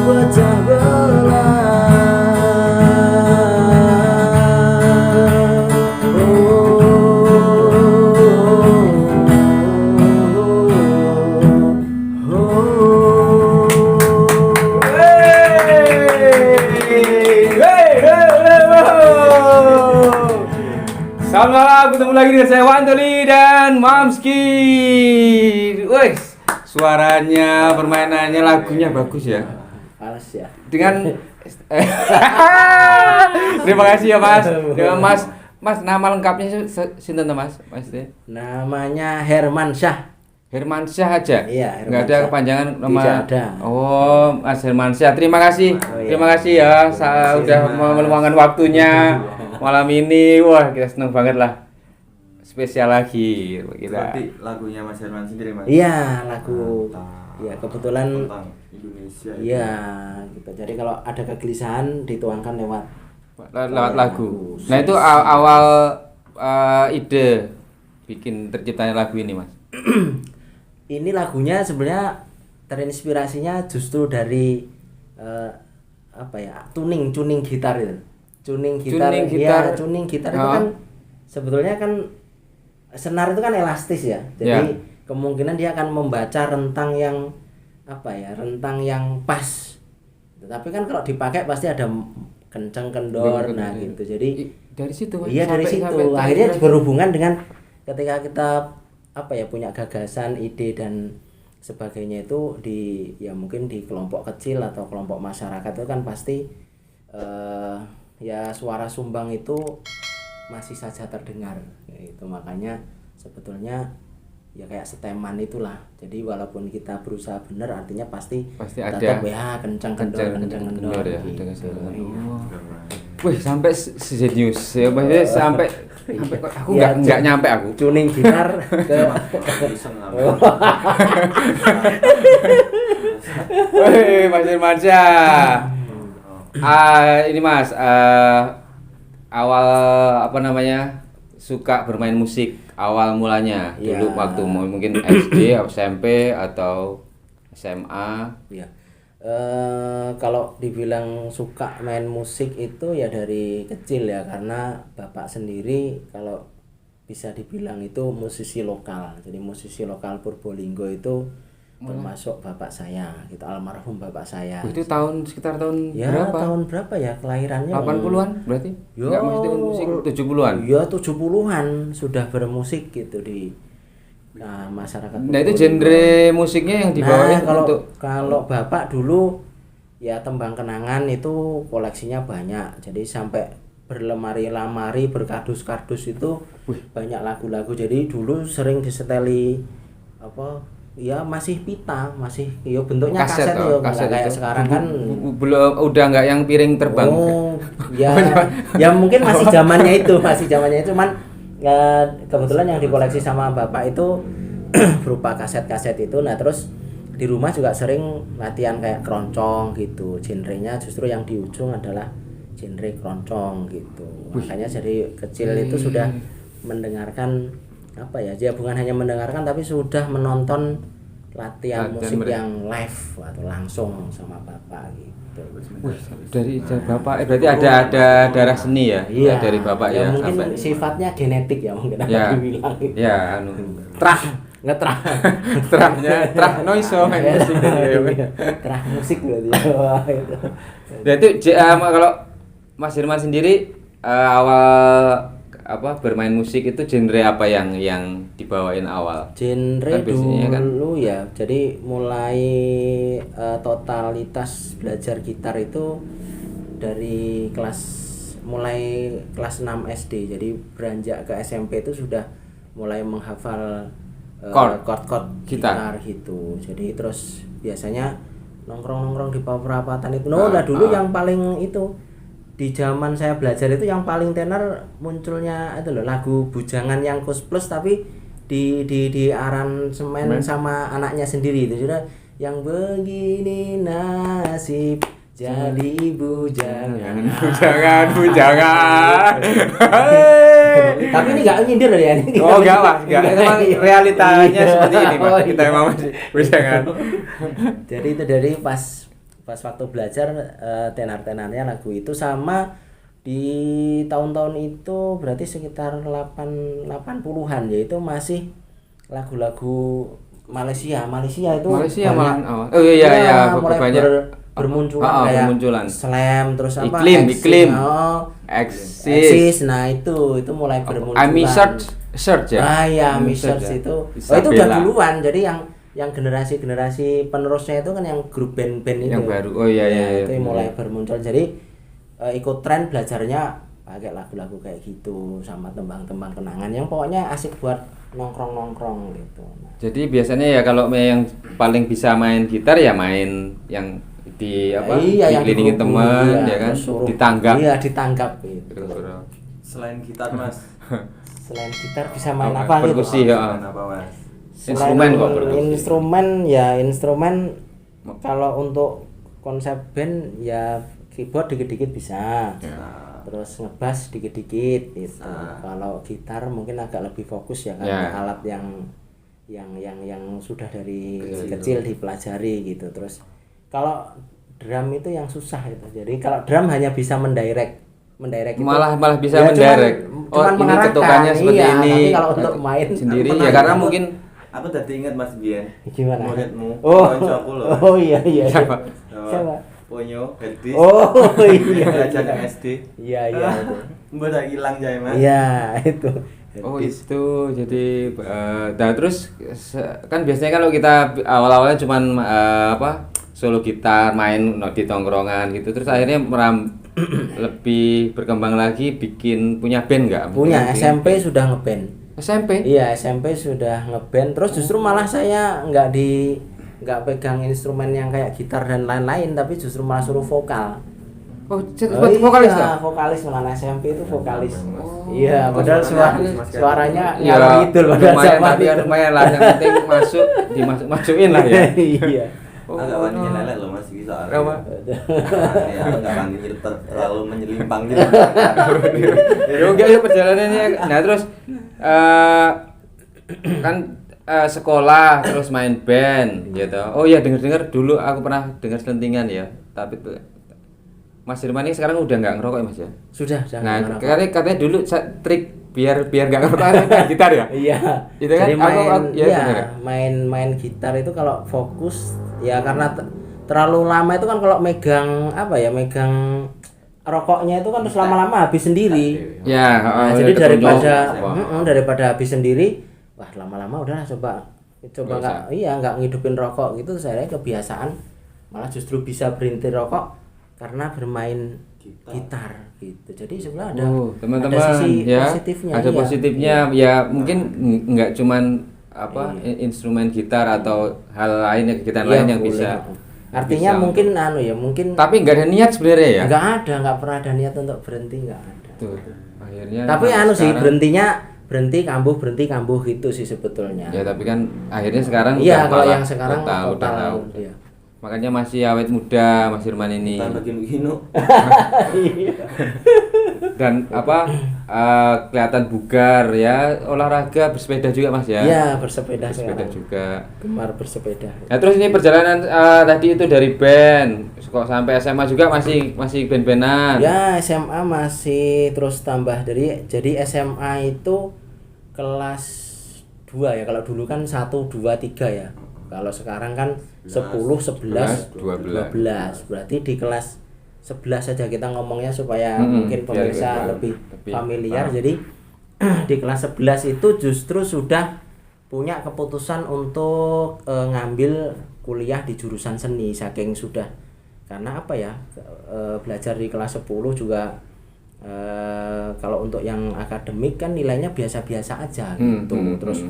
pecah belah. Selamat malam, ketemu lagi dengan saya Wantoli dan Mamski. Wes, suaranya, permainannya, lagunya bagus ya. Alas ya. Dengan terima kasih ya Mas. Dengan Mas nama lengkapnya sinten to Mas? Mas Namanya Herman Syah. Herman Syah aja? Iya, Herman Nggak ada Syah. kepanjangan nama? Tidak ada. Oh, Mas Herman Syah. Terima kasih. Oh, iya. Terima kasih ya. Saya udah meluangkan waktunya malam ini. Wah, kita seneng banget lah. Spesial lagi kita. Berarti lagunya Mas Herman sendiri, Mas? Iya, lagu. Mantap. Iya, kebetulan. Tentang Indonesia. Iya, gitu. Jadi kalau ada kegelisahan dituangkan lewat lagu. Nah, itu awal ide bikin terciptanya lagu ini, Mas. Ini lagunya sebenarnya terinspirasinya justru dari tuning gitar itu. Tuning gitar itu kan sebetulnya kan senar itu kan elastis ya. Jadi kemungkinan dia akan membaca rentang yang pas. Tapi kan kalau dipakai pasti ada kenceng kendor, nah gitu. Jadi dari situ, Mas. Iya, dari situ. Akhirnya berhubungan dengan ketika kita punya gagasan, ide dan sebagainya itu mungkin di kelompok kecil atau kelompok masyarakat itu kan pasti suara sumbang itu masih saja terdengar. Itu makanya sebetulnya ya kayak seteman itulah. Jadi walaupun kita berusaha benar artinya pasti ada tetap kencang kendor ya. gitu. Wih, sampai sejenius ya, maksudnya sampai aku nggak nyampe aku. Tuning gitar ke Wih, Mas Herman Syah. Ini Mas, awal suka bermain musik awal mulanya dulu waktu mungkin SD atau SMP atau SMA. Iya. Kalau dibilang suka main musik itu ya dari kecil ya, karena bapak sendiri kalau bisa dibilang itu musisi lokal. Jadi musisi lokal Purbolinggo itu termasuk bapak saya, gitu, almarhum bapak saya. Itu sekitar tahun ya, berapa? Tahun berapa ya kelahirannya? 80-an berarti? Enggak mesti musik 70-an. Iya, 70-an sudah bermusik gitu di masyarakat. Nah, itu genre musiknya yang dibawain kalau bapak dulu ya tembang kenangan itu koleksinya banyak. Jadi sampai berlemari-lemari, berkardus-kardus itu banyak lagu-lagu. Jadi dulu sering diseteli masih pita, masih bentuknya kaset ya, kayak itu. Sekarang kan belum, udah nggak yang piring terbang. Oh, ya mungkin masih zamannya itu, cuman kebetulan yang dikoleksi sama bapak itu berupa kaset-kaset itu. Nah, terus di rumah juga sering latihan kayak keroncong gitu. Genrenya justru yang di ujung adalah genre keroncong gitu. Makanya dari kecil itu sudah mendengarkan bukan hanya mendengarkan tapi sudah menonton latihan musik yang live atau langsung sama bapak gitu. Dari bapak berarti ada darah seni ya? Iya, dari bapak ya. Mungkin sampai sifatnya genetik ya mungkin ya, dibilang. Ya, ngetrah noiso main musik tadi. Terah musik berarti. Jadi kalau Mas Herman sendiri awal bermain musik itu genre apa yang dibawain awal? Genre dulu kan? Ya, jadi mulai totalitas belajar gitar itu dari mulai kelas 6 SD. Jadi beranjak ke SMP itu sudah mulai menghafal chord gitar gitu. Jadi terus biasanya nongkrong di perapatan itu. Dulu yang paling itu di zaman saya belajar itu yang paling tenar munculnya itu loh, lagu Bujangan yang Kus Plus tapi di aransemen sama anaknya sendiri itu sudah yang begini nasib jadi bujangan. Tapi ini enggak nyindir ya ini. Oh, enggak Mas, enggak. Memang realitanya seperti ini, Pak. Kita memang masih bujangan. Jadi itu dari pas pas waktu belajar tenar-tenarnya lagu itu. Sama di tahun-tahun itu berarti sekitar 80-an yaitu masih lagu-lagu Malaysia itu Malaysia banyak, malah oh iya mulai banyak bermunculan kayak bermunculan. Slam terus apa Iklim Exis. Nah itu mulai bermunculan. Ami Search ya. Iya, Ami Search itu. Oh, itu udah duluan. Jadi yang generasi penerusnya itu kan yang grup band-band itu. Yang baru. Oh iya. Itu yang mulai bermuncul. Jadi ikut tren belajarnya pakai lagu-lagu kayak gitu sama tembang-tembang kenangan yang pokoknya asik buat nongkrong gitu. Nah. Jadi biasanya ya kalau yang paling bisa main gitar ya main yang dikelilingin teman ya kan, ditanggap. Iya, ditanggap gitu. Selain gitar Mas. Selain gitar bisa main apa gitu? Perkusi ya. Apa Mas? Instrumen kalau untuk konsep band ya keyboard dikit-dikit bisa. Terus ngebass dikit-dikit gitu. Kalau gitar mungkin agak lebih fokus ya karena alat yang sudah dari kecil dipelajari gitu. Terus kalau drum itu yang susah itu. Jadi kalau drum hanya bisa mendirect itu malah bisa mendirect. Cuman ini ketukannya seperti ini. Tapi kalau untuk main sendiri ya karena mungkin aku tadi ingat Mas Bian. Gimana? Muridmu. Oh iya. Siapa? Ponyo, Gadis. Oh iya. Belajar ke SD. Iya itu. Mbak tak hilang jaya Mas. Iya itu. Oh itu jadi terus kan biasanya kalau kita awal-awalnya cuman solo gitar main di tongkrongan gitu terus akhirnya lebih berkembang lagi bikin punya band nggak? Punya SMP sudah ngeband. SMP? Iya SMP sudah ngeband terus justru malah saya nggak pegang instrumen yang kayak gitar dan lain-lain tapi justru malah suruh vokal. Vokalis iya, vokalis malah SMP itu vokalis. Iya, padahal suaranya ngalor ngidul pada zaman itu. Lumayan lah, yang penting masukin lah ya. Iya. Agak waninya lelek loh Mas iki soalnya. Kenapa? Ya agak wani terlalu menyelimpang gitu. Ya enggak ya perjalanannya. Nah, terus kan sekolah terus main band gitu. Oh iya dengar dulu aku pernah dengar selentingan ya. Tapi Mas Firman ini sekarang udah nggak ngerokok ya Mas ya? Sudah. Nah, katanya dulu trik biar nggak ngerokok main gitar ya? Iya. Itu kan jadi main gitar itu kalau fokus ya karena terlalu lama itu kan kalau megang rokoknya itu kan terus lama-lama habis sendiri. Ya, jadi daripada habis sendiri, wah lama-lama udahlah coba nggak ngidupin rokok gitu, saya kebiasaan malah justru bisa berhenti rokok karena bermain gitar gitu. Jadi sebenarnya ada sisi positifnya. Ada positifnya ya mungkin nggak cuman instrumen gitar atau hal lain kegiatan lain yang boleh. bisa. Artinya mungkin tapi nggak ada niat sebenarnya ya? Nggak pernah ada niat untuk berhenti, nggak ada. Tuh, akhirnya. Tapi berhenti kambuh gitu sih sebetulnya. Ya tapi kan akhirnya sekarang kalau yang sekarang total. Makanya masih awet muda Mas Firman ini. Begini. Dan kelihatan bugar ya, olahraga bersepeda juga Mas ya. Iya, bersepeda juga. Gemar bersepeda. Nah, terus ini perjalanan tadi itu dari band kok sampai SMA juga masih band-bandan. Ya, SMA masih terus tambah jadi SMA itu kelas 2 ya. Kalau dulu kan 1 2 3 ya. Kalau sekarang kan 10, 11, 12. Berarti di kelas 11 saja kita ngomongnya supaya mungkin pemirsa lebih familiar. Jadi di kelas 11 itu justru sudah punya keputusan untuk ngambil kuliah di jurusan seni saking sudah. Karena belajar di kelas 10 juga kalau untuk yang akademik kan nilainya biasa-biasa aja gitu. Terus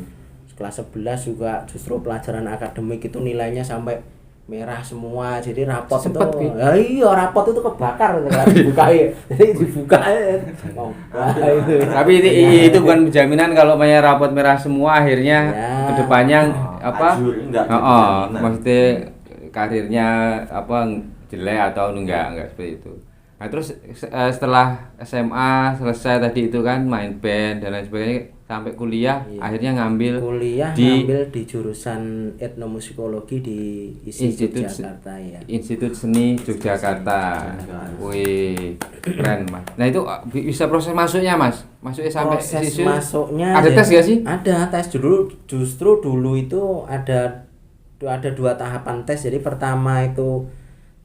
kelas 11 juga justru pelajaran akademik itu nilainya sampai merah semua, jadi rapot rapot itu kebakar dibuka tapi itu bukan jaminan kalau rapot merah semua akhirnya kedepannya maksudnya karirnya jelek atau enggak seperti itu. Nah, terus setelah SMA selesai tadi itu kan main band dan lain sebagainya sampai kuliah akhirnya ngambil di jurusan etnomusikologi di Institut Jakarta ya. Institut Seni Yogyakarta. Wih, keren Mas. Nah itu bisa proses masuknya Mas? Masuknya sampai proses masuknya ada tes gak sih? Ada tes dulu, justru dulu itu ada 2 tahapan tes. Jadi pertama itu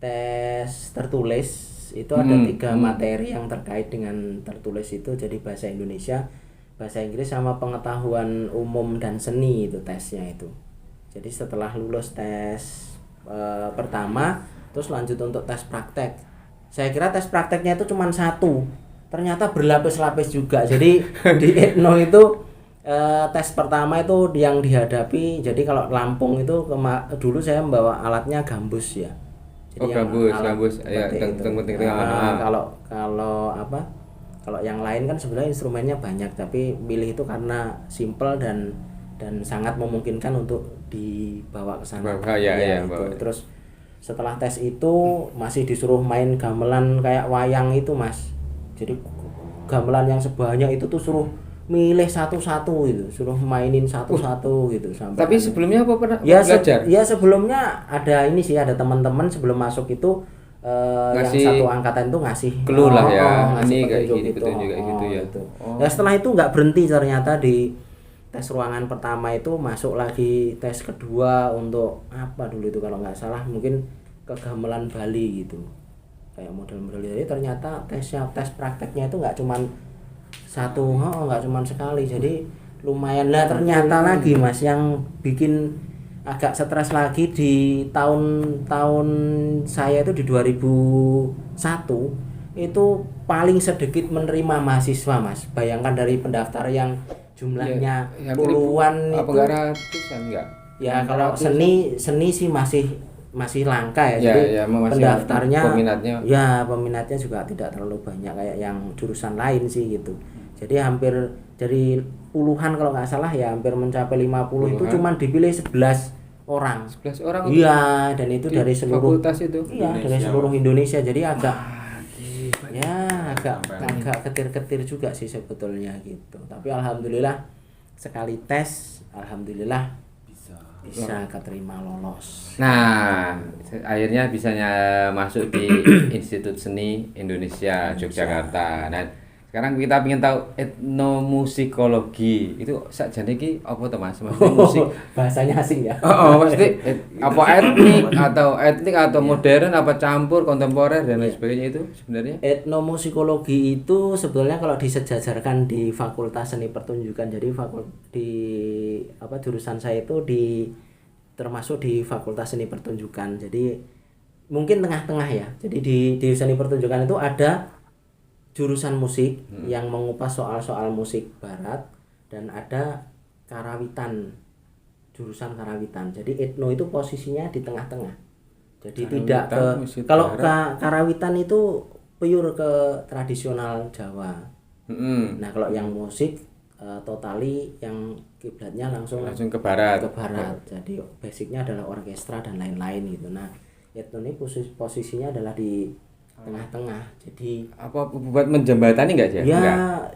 tes tertulis, itu ada 3 materi yang terkait dengan tertulis itu, jadi bahasa Indonesia, bahasa Inggris sama pengetahuan umum dan seni itu tesnya itu. Jadi setelah lulus tes pertama terus lanjut untuk tes praktek. Saya kira tes prakteknya itu cuma 1, ternyata berlapis-lapis juga. Jadi di etno itu tes pertama itu yang dihadapi, jadi kalau Lampung itu dulu saya membawa alatnya gambus ya. Jadi gambus ya, kalau yang lain kan sebenarnya instrumennya banyak, tapi pilih itu karena simple dan sangat memungkinkan untuk dibawa ke sana. Terus setelah tes itu masih disuruh main gamelan kayak wayang itu Mas. Jadi gamelan yang sebanyak itu tuh suruh milih satu-satu gitu, suruh mainin satu-satu gitu sampai. Tapi sebelumnya apa pernah belajar? Ya sebelumnya ada ini sih, ada teman-teman sebelum masuk itu yang satu angkatan itu ngasih clue lah ya. Ngasih ini kayak petunjuk gitu ya. Gitu. Ya setelah itu nggak berhenti, ternyata di tes ruangan pertama itu masuk lagi tes kedua untuk apa dulu itu kalau nggak salah mungkin ke gamelan Bali gitu. Kayak model-model. Jadi ternyata tes prakteknya itu nggak cuman nggak cuman sekali, jadi lumayan lah. Ternyata lagi Mas yang bikin agak stres lagi di tahun saya itu di 2001 itu paling sedikit menerima mahasiswa Mas. Bayangkan dari pendaftar yang jumlahnya puluhan apa itu ratusan enggak? Ya kalau seni sih masih langka ya, jadi pendaftarnya peminatnya juga tidak terlalu banyak kayak yang jurusan lain sih gitu. Jadi hampir dari puluhan kalau nggak salah ya, hampir mencapai 50 itu cuman dipilih 11 orang. 11 orang. Iya, dan itu dari seluruh fakultas itu. Iya, dari seluruh Indonesia. Jadi agak ketir-ketir juga sih sebetulnya gitu. Tapi alhamdulillah sekali tes alhamdulillah bisa keterima lolos. Nah, akhirnya bisanya masuk di Institut Seni Indonesia Yogyakarta. Nah, sekarang kita ingin tahu etnomusikologi itu sakjane iki apa to Mas? Maksudnya musik bahasanya asing ya. Pasti apa etnik atau modern, apa campur kontemporer dan lain sebagainya itu sebenarnya. Etnomusikologi itu sebetulnya kalau disejajarkan di Fakultas Seni Pertunjukan, jadi jurusan saya itu termasuk di Fakultas Seni Pertunjukan. Jadi mungkin tengah-tengah ya. Jadi di Seni Pertunjukan itu ada jurusan musik yang mengupas soal-soal musik barat, dan ada karawitan, jurusan karawitan. Jadi etno itu posisinya di tengah-tengah. Jadi tidak kalau karawitan itu pure ke tradisional Jawa. Nah, kalau yang musik totali yang kiblatnya langsung ke barat. Jadi basicnya adalah orkestra dan lain-lain gitu. Nah, etno ini posisinya adalah di tengah-tengah. Jadi apa buat menjembatani enggak sih? Ya,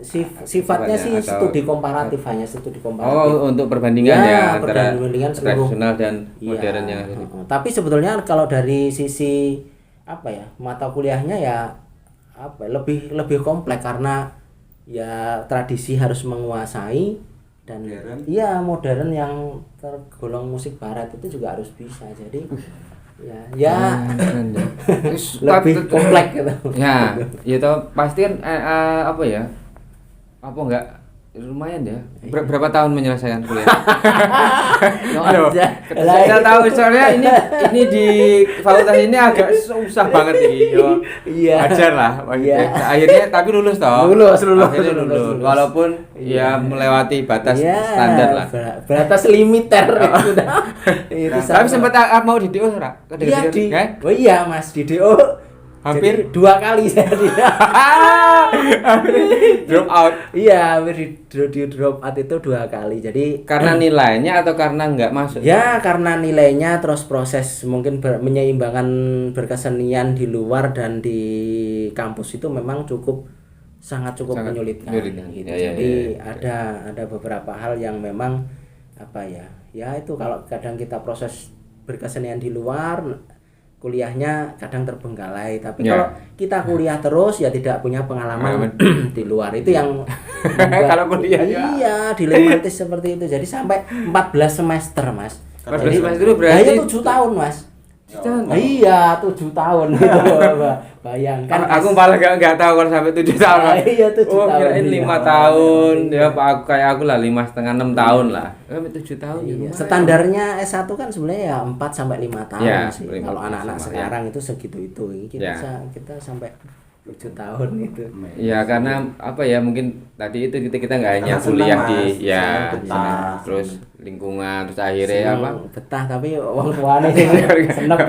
sifatnya sih studi komparatif, hanya studi komparatif. Oh, untuk perbandingan antara tradisional dan modern yang tapi sebetulnya kalau dari sisi mata kuliahnya lebih kompleks, karena ya tradisi harus menguasai dan modern yang tergolong musik barat itu juga harus bisa. Jadi lebih kompleks gitu. Ya, itu pasti kan enggak lumayan ya. Berapa tahun menyelesaikan kuliah? Saya tahu soalnya ini di fakultas ini agak susah banget ini. Wajar lah. Akhirnya tapi lulus toh. Lulus. Walaupun melewati batas standar lah. Batas limiter itu. Tapi sempat mau di DO ora? Iya Mas, di DO Hampir Jadi 2 kali saya drop out. Iya, hampir di drop out itu 2 kali. Jadi Karena nilainya atau karena nggak masuk? ya karena nilainya, terus proses mungkin menyeimbangkan berkesenian di luar dan di kampus itu memang sangat menyulitkan menyulitkan. gitu. Ya, Jadi ya. ada beberapa hal yang memang apa ya? Ya itu kalau kadang kita proses berkesenian di luar, kuliahnya kadang terbengkalai. Tapi Ya. kalau kita kuliah terus ya tidak punya pengalaman di luar, itu yang Kalau kuliah ya. iya dilematis seperti itu. Jadi sampai 14 semester, Mas. 14 semester Nah, berarti ya 7 tahun, Mas. Tahun. Iya, 7 tahun gitu. Bayangkan. Aku malah nggak tahu kalau sampai 7 tahun. Ah, iya, 7 oh, tahun. kirain 5 Iya. tahun. Ya aku kayak aku lah 5,5 6 tahun lah. Sampai 7 tahun. ya Iya, lumayan. standarnya S1 kan sebenarnya ya 4 sampai 5 tahun Ya, sih. 5 Kalau anak-anak sama, sekarang itu segitu itu. Ya. Kita sampai 7 tahun gitu. Ya karena apa ya, mungkin tadi itu kita nggak hanya Karena kuliah senang, di Mas. ya Senang betah. terus lingkungan, terus akhirnya Seneng, apa? betah tapi wong tuane sing seneng.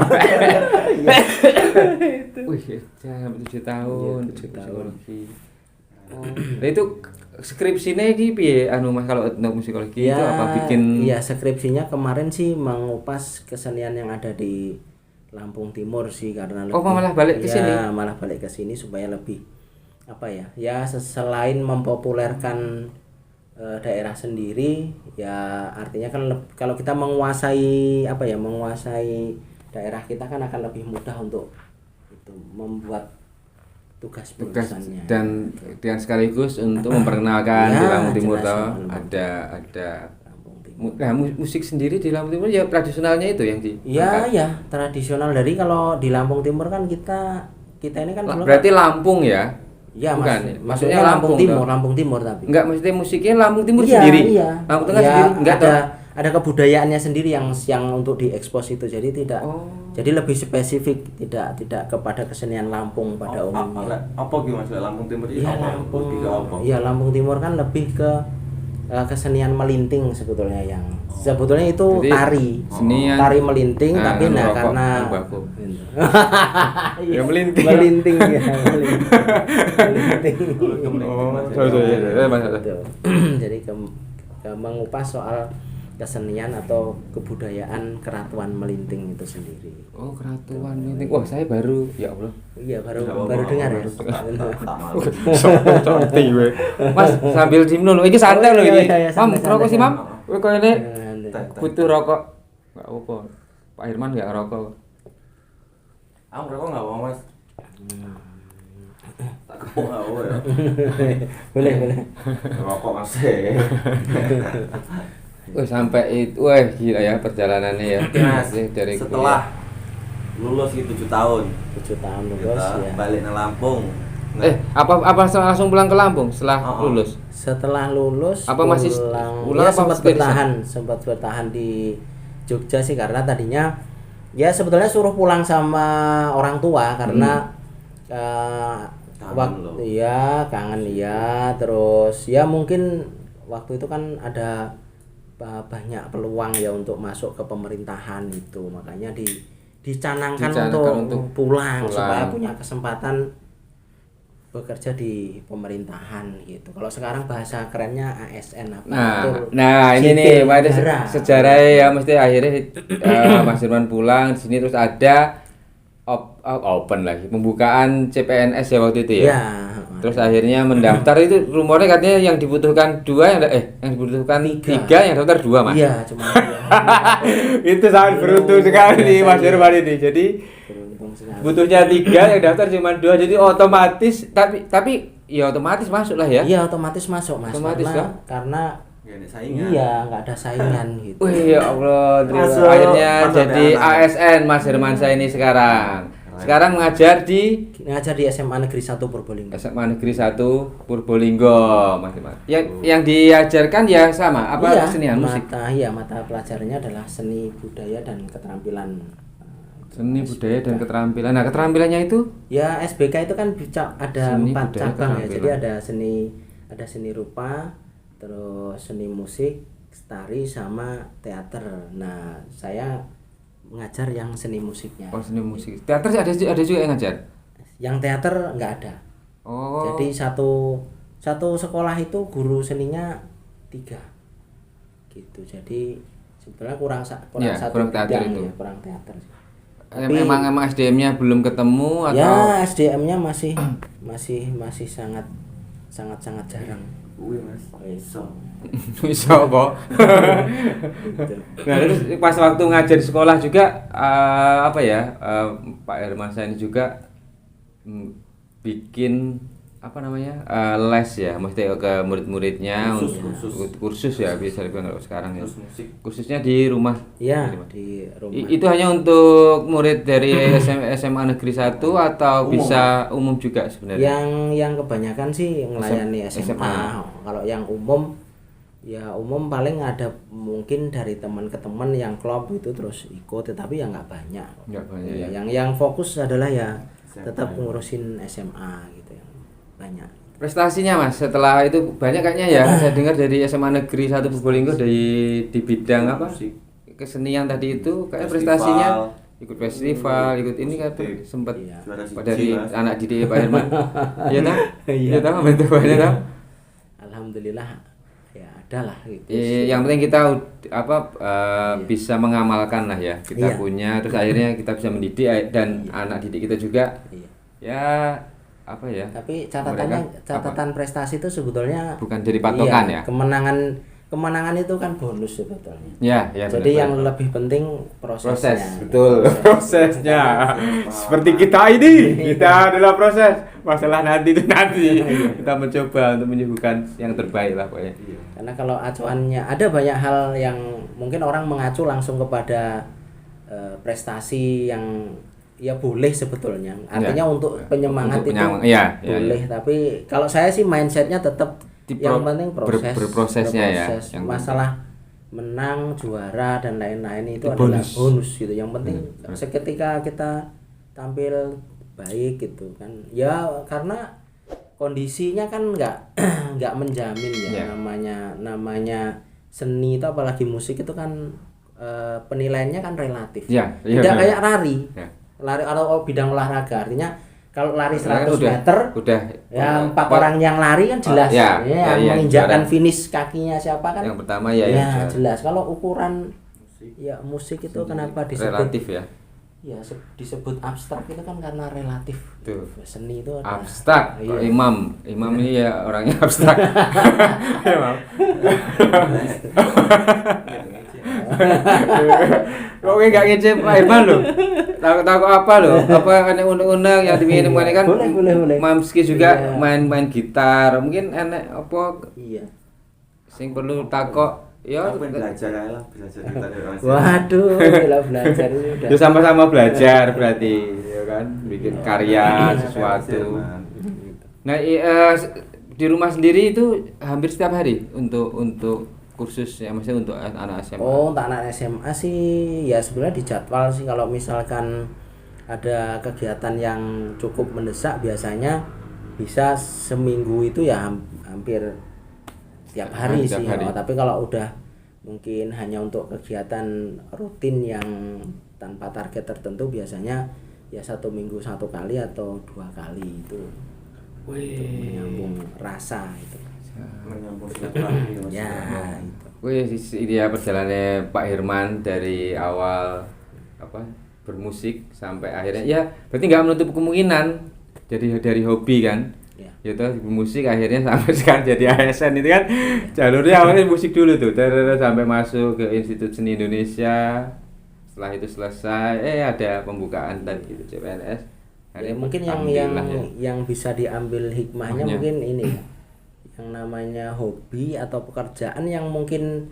Wih, sampai 7 tahun. Iya, 7 tahun. Musikologi. Oh. Nah, itu skripsinya iki piye anu Mas kalau untuk musikologi itu apa bikin Iya, skripsinya kemarin sih mengupas kesenian yang ada di Lampung Timur sih, karena Oh, malah balik ke iya, sini? malah balik ke sini supaya lebih apa ya? Ya selain mempopulerkan daerah sendiri, ya artinya kan kalau kita menguasai apa ya? Menguasai daerah kita kan akan lebih mudah untuk itu membuat tugas tugas penulisannya. dan sekaligus untuk memperkenalkan Ya, di Lampung Timur jelas, toh Lampung. ada Lampung Timur. Nah, musik sendiri di Lampung Timur ya tradisionalnya itu yang di Iya, ya, tradisional. Dari kalau di Lampung Timur kan kita ini kan dulu berarti Lampung ya. ya, bukan, Mas, ya? maksudnya Maksudnya Lampung Lampung Timur, toh? Lampung Timur tapi. Enggak, maksudnya musiknya Lampung Timur Iya, sendiri. iya. Lampung Tengah Ya, sendiri enggak toh? ada kebudayaannya sendiri yang untuk diekspos itu. Jadi tidak Oh. jadi lebih spesifik, tidak kepada kesenian Lampung pada umumnya. Apa gimana maksudnya Lampung Timur itu? Iya, Apa? Lampung. Lebih ke apa? Iya, Lampung Timur kan lebih ke kesenian melinting sebetulnya yang sebetulnya itu Jadi, tari. seni yang- Tari melinting Nah, tapi anu nah rokok, karena anu baku. Iya, Ya, melinting. melinting ya, melinting. Oh, Mas, sorry. Gitu. Jadi mengupas soal kesenian atau kebudayaan Keratuan Melinting itu sendiri. Oh, Keratuan Melinting. Wah, saya baru ya Allah. Iya, baru Nggak apa-apa, baru dengar ya. tak malu. Sorti we. Mas sambil simno lho. Iki santai lho Iya, iki. iya, iya, Mam, santai, rokok sih, santai. Mam. Kowe koyone Teh, teh. butuh rokok. Enggak apa-apa. Pak Herman enggak ngerokok. Aku rokok nggak mau mas. Tak kepung nggak mau ya. Boleh, boleh. Rokok mas. Wah, sampai itu wah gila ya perjalanannya ya. Mas, Dari setelah lulus itu 7 tahun 7 tahun lulus kita ya. balik ke Lampung. apa langsung pulang ke Lampung setelah Oh, oh. lulus? Setelah lulus Apa masih pulang apa sempat stay di sempat bertahan di Jogja sih, karena tadinya ya sebetulnya suruh pulang sama orang tua karena Kangen waktu loh. ya kangen ya, terus ya mungkin waktu itu kan ada banyak peluang ya untuk masuk ke pemerintahan itu, makanya dicanangkan untuk pulang supaya punya kesempatan bekerja di pemerintahan gitu. Kalau sekarang bahasa kerennya ASN apa? Nah ini nih, pada sejarah ya mesti akhirnya Mas Irwan pulang di sini terus ada open lagi pembukaan CPNS ya waktu itu ya. Ya. Terus akhirnya mendaftar itu rumornya katanya yang dibutuhkan 2 yang dibutuhkan 3 yang daftar 2 Mas. Iya, cuma 2. Itu sangat beruntung sekali Mas Irwan ini. Jadi butuhnya 3 yang daftar cuma 2, jadi otomatis tapi ya otomatis masuk lah ya. Iya, otomatis masuk Mas. Otomatis, karena Nggak ada saingan. iya, nggak ada saingan gitu. Wih ya Allah, Masuk. akhirnya Masuk jadi ya, anak. ASN Mas Hermansyah ini sekarang. Sekarang mengajar di Ngajar di SMA Negeri 1 Purbalingga. SMA Negeri 1 Purbalingga, Mas Herman. Yang diajarkan ya sama apa Iya, kesenian musik? mata pelajarannya adalah seni budaya dan keterampilan. Seni budaya dan keterampilan. Nah, keterampilannya itu Ya SBK itu kan ada Seni 4 budaya cabang ya. Jadi keterampilan. ada seni rupa, terus seni musik, tari sama teater. Nah, saya mengajar yang seni musiknya. seni musik. Teater ada juga yang ngajar. Yang teater nggak ada. Oh. Jadi satu sekolah itu guru seninya 3 gitu. Jadi sebenarnya kurang Ya, satu kurang teater bidang itu. ya, kurang teater. Emang SDM-nya belum ketemu atau Ya SDM-nya masih sangat jarang. Mas. Iso. bisa apa? Gitu. Nah, terus pas waktu ngajar di sekolah juga Pak Herman saya ini juga bikin apa namanya les ya, mesti ke murid-muridnya kursus ya bisa dibilang kalau sekarang ya. Khususnya di rumah. Ya di rumah. Itu hanya untuk murid dari SMA Negeri 1 atau bisa umum juga sebenarnya? Yang kebanyakan sih melayani SMA. Kalau yang umum ya umum paling ada mungkin dari teman ke teman yang klub itu terus ikut, tetapi ya nggak banyak. Nggak banyak ya. Yang fokus adalah ya tetap ngurusin SMA gitu yang banyak. Prestasinya Mas setelah itu banyak kayaknya ya. Saya dengar dari SMA Negeri 1 Probolinggo di bidang apa? Kesenian tadi itu kayak prestasinya ikut festival, ikut ini kan sempat dari anak didik Pak Herman. Iya toh? Iya toh, bentuk banyak toh. Alhamdulillah ya ada lah gitu. Yang penting kita bisa mengamalkan lah ya. Kita punya terus akhirnya kita bisa mendidik dan anak didik kita juga. Ya apa ya? Tapi catatan prestasi itu sebetulnya bukan jadi patokan ya. Kemenangan itu kan bonus sebetulnya. Ya, jadi benar, yang lebih penting prosesnya. Betul, prosesnya. Seperti kita ini, kita adalah proses. Masalah nanti kita mencoba untuk menyembuhkan yang terbaik lah pokoknya. Karena kalau acuannya ada banyak hal yang mungkin orang mengacu langsung kepada prestasi yang ya boleh sebetulnya. Artinya untuk penyemangat itu boleh. Tapi kalau saya sih mindsetnya tetap yang penting berprosesnya ya. Masalah menang, juara dan lain-lain itu adalah bonus gitu. Yang penting seketika kita tampil baik gitu kan. Ya karena kondisinya kan nggak menjamin ya. Namanya seni itu apalagi musik itu kan penilaiannya kan relatif. Tidak kayak lari. Lari atau bidang olahraga, artinya kalau lari 100 meter udah ya 4 orang yang lari kan jelas menginjakkan finish kakinya siapa kan yang pertama jelas. Kalau ukuran ya musik itu kenapa disebut relatif ya disebut abstrak itu kan karena relatif. Tuh. Seni itu abstrak. Imam ini ya orangnya abstrak. Kok nggak ngecep Pak Herman loh? Tahu apa loh? Apa enek undang-undang yang diminum kan? Boleh. Mamski juga main gitar. Mungkin enek apa? Iya. Sing perlu takok ya belajar gitar. Waduh, belajar itu udah. Ya sama-sama belajar berarti ya kan, bikin karya sesuatu. Nah, di rumah sendiri itu hampir setiap hari untuk kursus ya, maksudnya untuk anak SMA. Untuk anak SMA sih ya sebenarnya dijadwal sih. Kalau misalkan ada kegiatan yang cukup mendesak biasanya bisa seminggu itu ya hampir tiap hari sih. Tapi kalau udah mungkin hanya untuk kegiatan rutin yang tanpa target tertentu biasanya ya 1 minggu 1 kali atau 2 kali itu. Menyambung rasa itu. Menyambung silaturahmi. Ya, itu. Ini ya perjalanannya Pak Herman dari awal bermusik sampai akhirnya ya berarti nggak menutup kemungkinan jadi dari hobi kan. Ya tuh musik akhirnya sampai sekarang jadi ASN itu kan jalurnya awalnya musik dulu tuh sampai masuk ke Institut Seni Indonesia. Setelah itu selesai ada pembukaan tadi itu CPNS. Ya, mungkin yang bisa diambil hikmahnya mungkin ini ya. Yang namanya hobi atau pekerjaan yang mungkin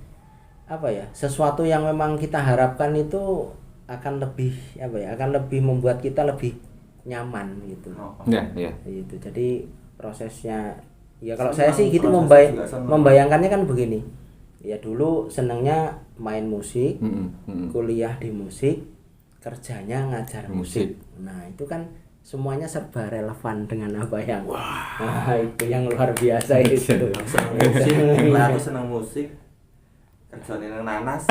sesuatu yang memang kita harapkan itu akan lebih membuat kita lebih nyaman gitu. Gitu. Jadi prosesnya ya kalau saya sih gitu membayangkannya kan begini. Ya dulu senangnya main musik, kuliah di musik, kerjanya ngajar musik. Nah, itu kan semuanya serba relevan dengan apa yang itu yang luar biasa itu. Aku senang musik Kerjane nang nanas.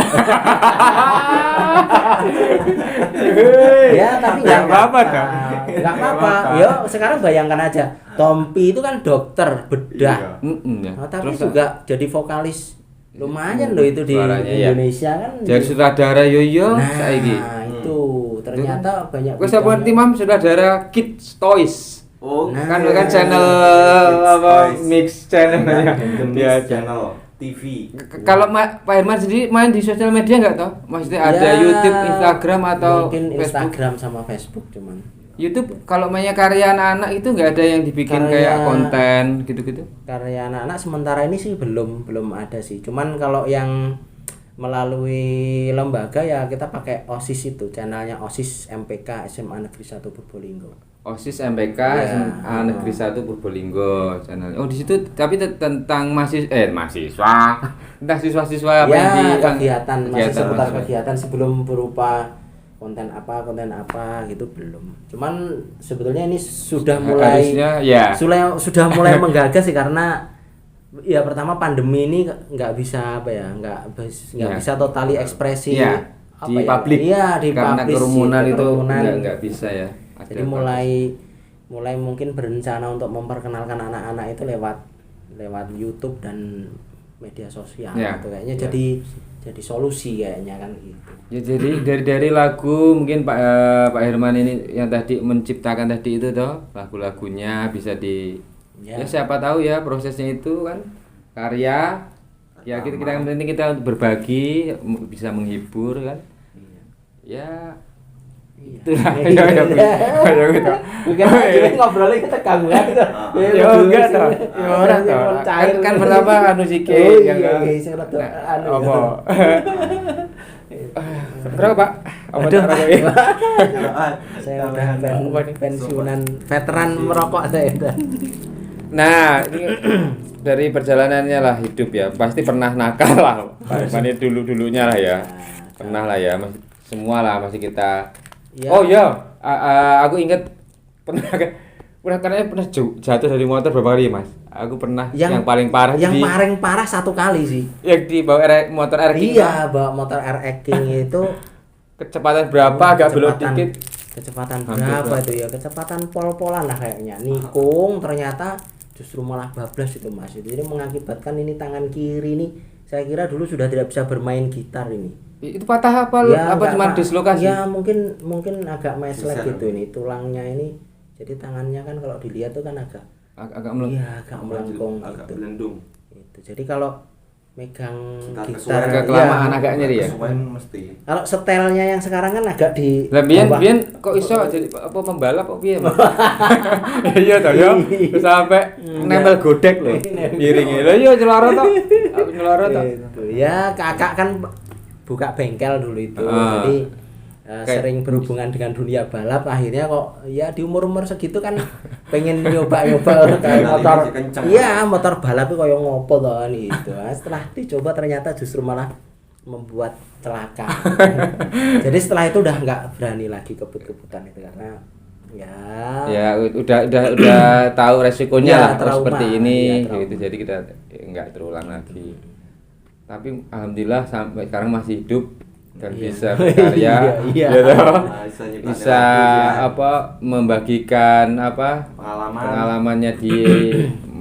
Ya tapi Nggak apa-apa dong. nggak apa-apa. Yo sekarang bayangkan aja, Tompi itu kan dokter bedah. Ya. Nah, tapi Terus, juga jadi vokalis lumayan loh itu di suaranya, ya. Indonesia kan. jadi sutradara Yoyo Nah, saiki. itu ternyata banyak. Gue siapa bidangnya. timam sutradara Kids Toys. Oh, Nah. Kan channel Kids apa Toys. mix channelnya. Dia Dia channel TV. Kalau Pak Herman sendiri main di sosial media nggak toh? Maksudnya ada Ya, YouTube, Instagram atau mungkin Facebook? Instagram sama Facebook cuman. YouTube kalau mainnya karya anak-anak itu nggak ada yang dibikin Karya- kayak konten gitu-gitu? Karya anak-anak sementara ini sih belum ada sih. Cuman kalau yang melalui lembaga ya kita pakai OSIS itu, channelnya OSIS MPK SMA Negeri 1 Purbolinggo. OSIS MPK Ya. SMA Negeri 1 Purbolinggo channel. Oh di situ tapi tentang mahasiswa tentang siswa-siswa apa Ya, yang di kegiatan masih seputar mahasiswa. kegiatan sebelum berupa konten apa gitu belum. Cuman sebetulnya ini sudah mulai Harusnya, ya. sudah mulai menggagas sih karena ya pertama pandemi ini nggak bisa apa ya nggak Ya. bisa totali ekspresi Iya, apa di ya? publik. Iya, di Karena publish kerumunan gitu, itu kerumunan. nggak bisa ya. Jadi mulai mungkin berencana untuk memperkenalkan anak-anak itu lewat YouTube dan media sosial Ya, gitu kayaknya ya. jadi solusi kayaknya kan gitu. Ya jadi dari lagu mungkin Pak Herman ini yang tadi menciptakan tadi itu toh lagu-lagunya bisa Ya. ya siapa tahu ya prosesnya itu kan karya ya kita yang penting kita berbagi bisa menghibur kan ya itulah Iya. ya gitu. Bukan aja ngobrolnya kita kagak gitu. Ya enggak toh. Ya ora toh. Kan pertama anu sike Oh, yang iya, kan. iya, saya rada anu. Apa? Berapa, Pak? Apa Aduh, cara saya udah pensiunan veteran merokok saya udah. Nah, ini dari perjalanannya lah hidup ya, pasti pernah nakal lah. Pak Herman ini dulunya lah ya. Pernah lah ya, semua lah masih kita. Ya. Oh iya, aku ingat pernah pernah jatuh dari motor berapa kali, Mas? Aku pernah yang paling parah Yang paling parah satu kali sih. yang dibawa motor Air King. Iya, bawa motor RX King itu Kecepatan berapa agak belum dikit. Kecepatan Hampir berapa itu ya? Kecepatan pol-polan lah kayaknya. Nikung ternyata justru malah bablas itu Mas. Jadi mengakibatkan ini tangan kiri ini saya kira dulu sudah tidak bisa bermain gitar ini. Itu patah apa Ya, apa enggak, cuma Pak. dislokasi? Ya mungkin agak meslek Geser. gitu ini tulangnya ini. Jadi tangannya kan kalau dilihat tuh kan agak Agak melengkung. iya agak melengkung agak gitu. belendung. Itu. Jadi kalau megang Setelah gitar kesuwen, kelamaan iya. agak nyeri ya? Kesuwen mesti. Kalau setelnya yang sekarang kan agak di Lah biyen bawah. kok iso jadi apa pembalap kok piye, Mas? Iya toh ya. Sampai nempel godek lho. Piringe. Lah iya celana toh. Aku celana toh. Itu. Ya kakak kan buka bengkel dulu itu. Ah. Jadi Kayak- sering berhubungan dengan dunia balap akhirnya kok ya di umur-umur segitu kan pengen nyoba-nyoba kayak motor. Masih kenceng. Iya, motor balap itu kayak ngopo toh kan itu. Nah, setelah dicoba ternyata justru malah membuat celaka. Jadi setelah itu udah nggak berani lagi kebut-kebutan itu karena Ya udah tahu resikonya Ya, lah kalau trauma. seperti ini Ya, trauma. gitu. Jadi kita nggak terulang lagi. Tapi alhamdulillah sampai sekarang masih hidup dan Iya. bisa berkarya. Iya. Gitu. Nah, bisa nyiptain Bisa lagu, ya. apa membagikan apa Pengalaman. pengalamannya di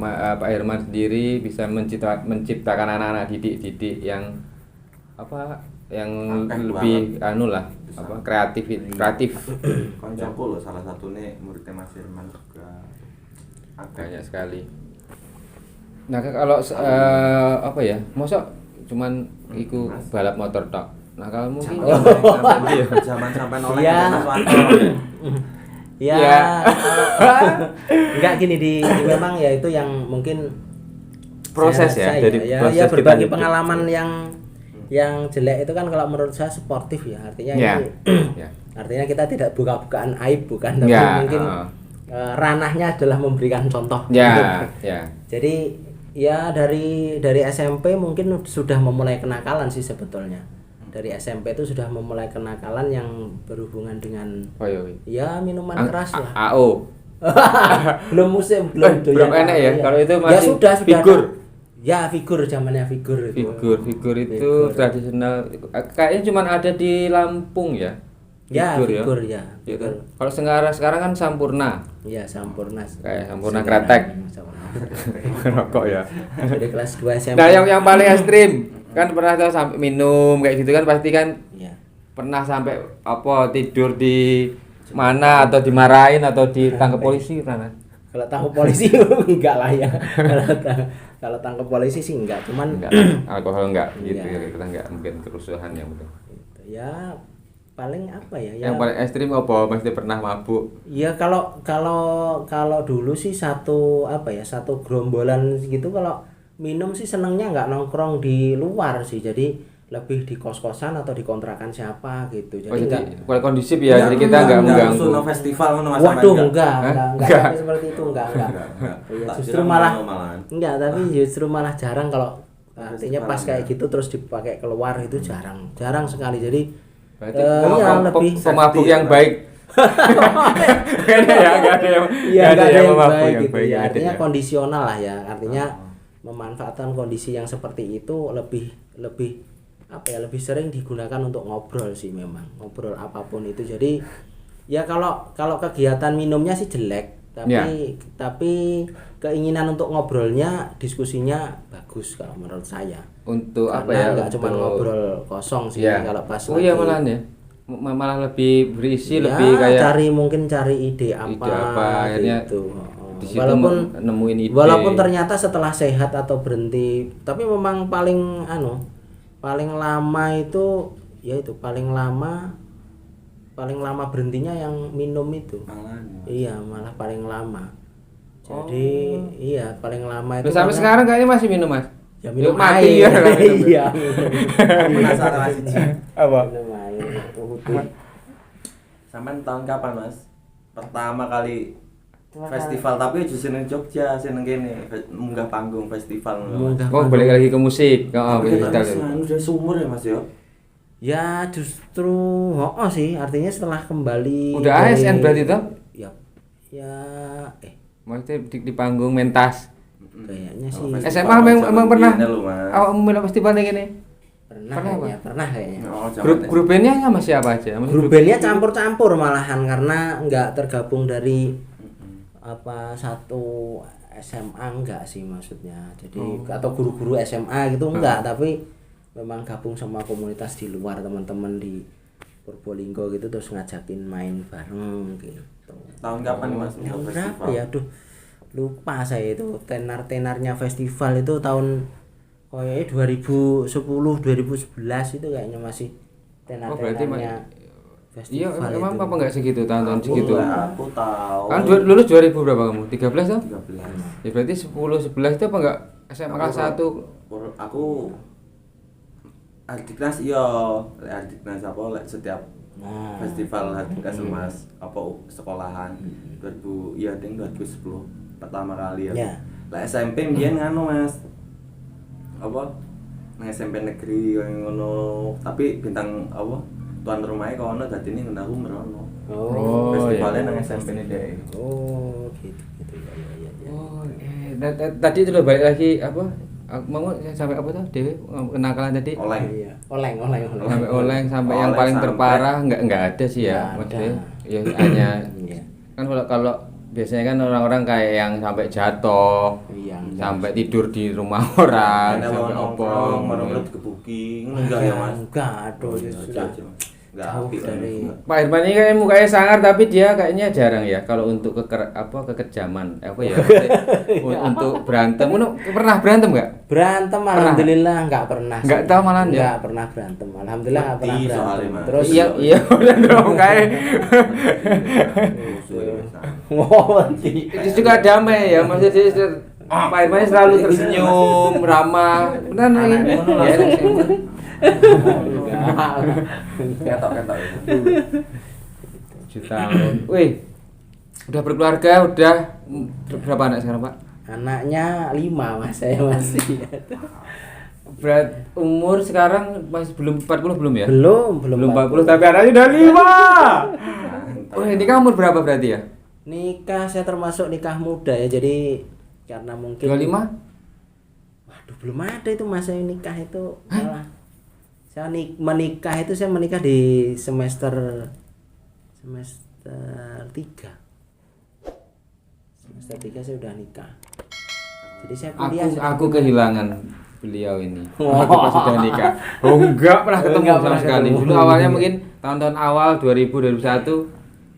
Pak Herman sendiri bisa menciptakan anak-anak didik yang apa yang Akeh lebih banget. anu lah Bisa. apa kreatif Koncoku loh salah satunya muridnya Mas Herman juga. banyak sekali. Nah kalau apa ya mosok cuman iku Mas. balap motor tok. Nah kalau mungkin Zaman sampai oleh Iya. Suwanto. Ya, Ya. enggak gini memang ya itu yang mungkin Proses saya ya, rasa dari ya proses kita berbagi hidup. pengalaman yang jelek itu kan kalau menurut saya sportif ya artinya Ya. ini Ya. artinya kita tidak buka-bukaan aib bukan tapi Ya, mungkin ranahnya adalah memberikan contoh. Ya, ya. Jadi ya dari SMP mungkin sudah memulai kenakalan sih sebetulnya. Dari SMP itu sudah memulai kenakalan yang berhubungan dengan Oh iya. ya minuman keras lah. AO. Belum musim, belum Belum doyan. enak ya. Iya. Kalau itu ya masih sudah figur. ada. Ya figur zamannya figur itu. Figur itu Figur. tradisional. Kayaknya cuma ada di Lampung ya. Ya figur ya. Iya kan? Figur. Kalau sekarang kan Sampurna. Iya Sampurna. Kayak Sampurna Kretek. Rokok ya. Dari kelas 2 SMP. Nah, yang paling ekstrim kan pernah tahu sampai minum kayak gitu kan pasti kan Iya. pernah sampai apa tidur di mana atau dimarahin atau ditangkap polisi pernah. Kalau tangkap polisi enggak lah ya. Kalau tangkap polisi sih enggak, cuman Enggak, alkohol enggak gitu Iya. ya, kita enggak mungkin kerusuhan yang betul. ya paling apa ya? Yang paling ekstrim apa? Mesti pernah mabuk. Ya kalau dulu sih satu gerombolan gitu kalau minum sih senengnya nggak nongkrong di luar sih, jadi lebih di kos-kosan atau di kontrakan siapa gitu. Jadi Oh, jadi nggak kondisip ya, jadi kita enggak mengganggu. Suno festival ngono Mas. waduh sampean enggak Enggak. sampai seperti itu enggak. Iya, Tak justru kira malah ngono malahan. enggak, tapi justru malah jarang kalau artinya Festival pas kayak enggak. gitu terus dipakai keluar itu jarang sekali. Jadi Berarti iya, lebih pemabuk safety yang ya, baik. Enggak ada yang iya nggak nggak ada yang pemabuk baik yang gitu baik, ya. nggak ada Artinya ya. kondisional lah ya. Artinya memanfaatkan kondisi yang seperti itu lebih lebih sering digunakan untuk ngobrol sih, memang ngobrol apapun itu. Jadi ya kalau kegiatan minumnya sih jelek, tapi Ya. tapi keinginan untuk ngobrolnya, diskusinya bagus kalau menurut saya. Untuk apa Karena ya? nggak cuma untuk- ngobrol kosong sih Ya. kalau pas Oh iya lagi- malahan ya. Malah lebih berisi, ya, lebih kayak cari ide apa, akhirnya gitu. di situ Walaupun nemuin ide. walaupun ternyata setelah sehat atau berhenti, tapi memang paling lama itu paling lama berhentinya yang minum itu. Malahan. Iya, malah paling lama. Jadi iya paling lama itu Terus sampai karena- sekarang kayaknya masih minum, Mas. ya minum mati air. ya. Iya. Penasaran Mas Iji. Apa? Minum air. Putih. Sampean tahun kapan Mas? Pertama kali festival tapi aja seneng Jogja, seneng kene munggah panggung festival ngono. Mas. Oh, balik lagi ke musik. Oh, Tapi kita udah sumur ya Mas ya. Ya justru sih, artinya setelah kembali Udah dari- ASN berarti toh? Ya maksudnya di panggung mentas. kayaknya sih Oh, SMA emang pernah. Iya, lho, Mas. Awak minum festival yang ini. pernah kayaknya. Oh, Grup bandnya sama siapa aja? Maksudnya Grup bandnya campur-campur malahan, karena nggak tergabung dari satu SMA enggak sih maksudnya. Jadi atau guru-guru SMA gitu enggak, tapi memang gabung sama komunitas di luar, teman-teman di Purbolinggo gitu, terus ngajakin main bareng gitu. Tahun kapan nih Mas Yang untuk berapa festival? ya? Aduh, lupa saya itu. Tenar-tenarnya festival itu tahun kayaknya 2010 2011 itu kayaknya masih Oh, berarti tenar-tenarnya iya, festival emang itu. apa enggak segitu tahun-tahun segitu? Aku tahu. Kan lulus 2000 berapa kamu? 13 toh? 13. Ya berarti 10 11 itu apa enggak SMA kelas 1? Aku Hardiknas iya, lek Hardiknas apa lek setiap Nah, festival Hardiknas Mas apa sekolahan 2000 iya ding 2010 pertama kali ya. Ya. Lek SMP mbiyen nganu Mas. Apa? Nang SMP negeri koyo ngono, tapi bintang apa? Tuan rumahnya kono dadine ngundang aku merono. oh, Festivalnya iya. nang SMP ne deh. oh gitu ya. Oh, tadi itu udah balik lagi apa? Aku mau sampai apa tuh? Dewi kenakalan tadi. Oleng. Iya, oleng. Sampai oleng sampai yang Oleng paling sampai- terparah enggak ada sih ya. Nggak ada. Maksudnya ya hanya Iya. kan kalau biasanya kan orang-orang kayak yang sampai jatuh, Iya. sampai tidur di rumah orang, Ada sampai nongkrong, opong. merono digebuki, enggak ya Mas? Enggak, aduh, Iya, sudah aja. Enggak jauh apik dari Pak Irman ini kayak mukanya sangar tapi dia kayaknya jarang ya kalau untuk kekejaman apa ya untuk berantem. Pernah berantem nggak? berantem. Alhamdulillah enggak pernah. Nggak sih. tahu malahan ya? Nggak pernah berantem. Alhamdulillah enggak pernah Mati berantem. soalnya, Mas. Terus Iya udah dong kayak oh, nanti. itu juga damai ya maksudnya Pak Irman ini selalu tersenyum ramah benar ini ya Ketok-ketok. 7 tahun. Wih, udah berkeluarga, udah berapa anak sekarang Pak? Anaknya 5 Mas, saya masih. Berat umur sekarang masih belum 40 belum ya? Belum 40 tapi anaknya udah 5. Oh, ini kamu umur berapa berarti ya? Nikah saya termasuk nikah muda ya, jadi karena mungkin 25? belum ada itu Mas, saya nikah itu malah saya menikah itu saya menikah di semester 3. Semester 3 saya udah nikah. Jadi saya kuliah Aku kehilangan beliau ini. Aku pas sudah nikah. Oh enggak pernah ketemu Enggak sama pernah sekali. ketemu. Dulu awalnya mungkin tahun-tahun awal 2000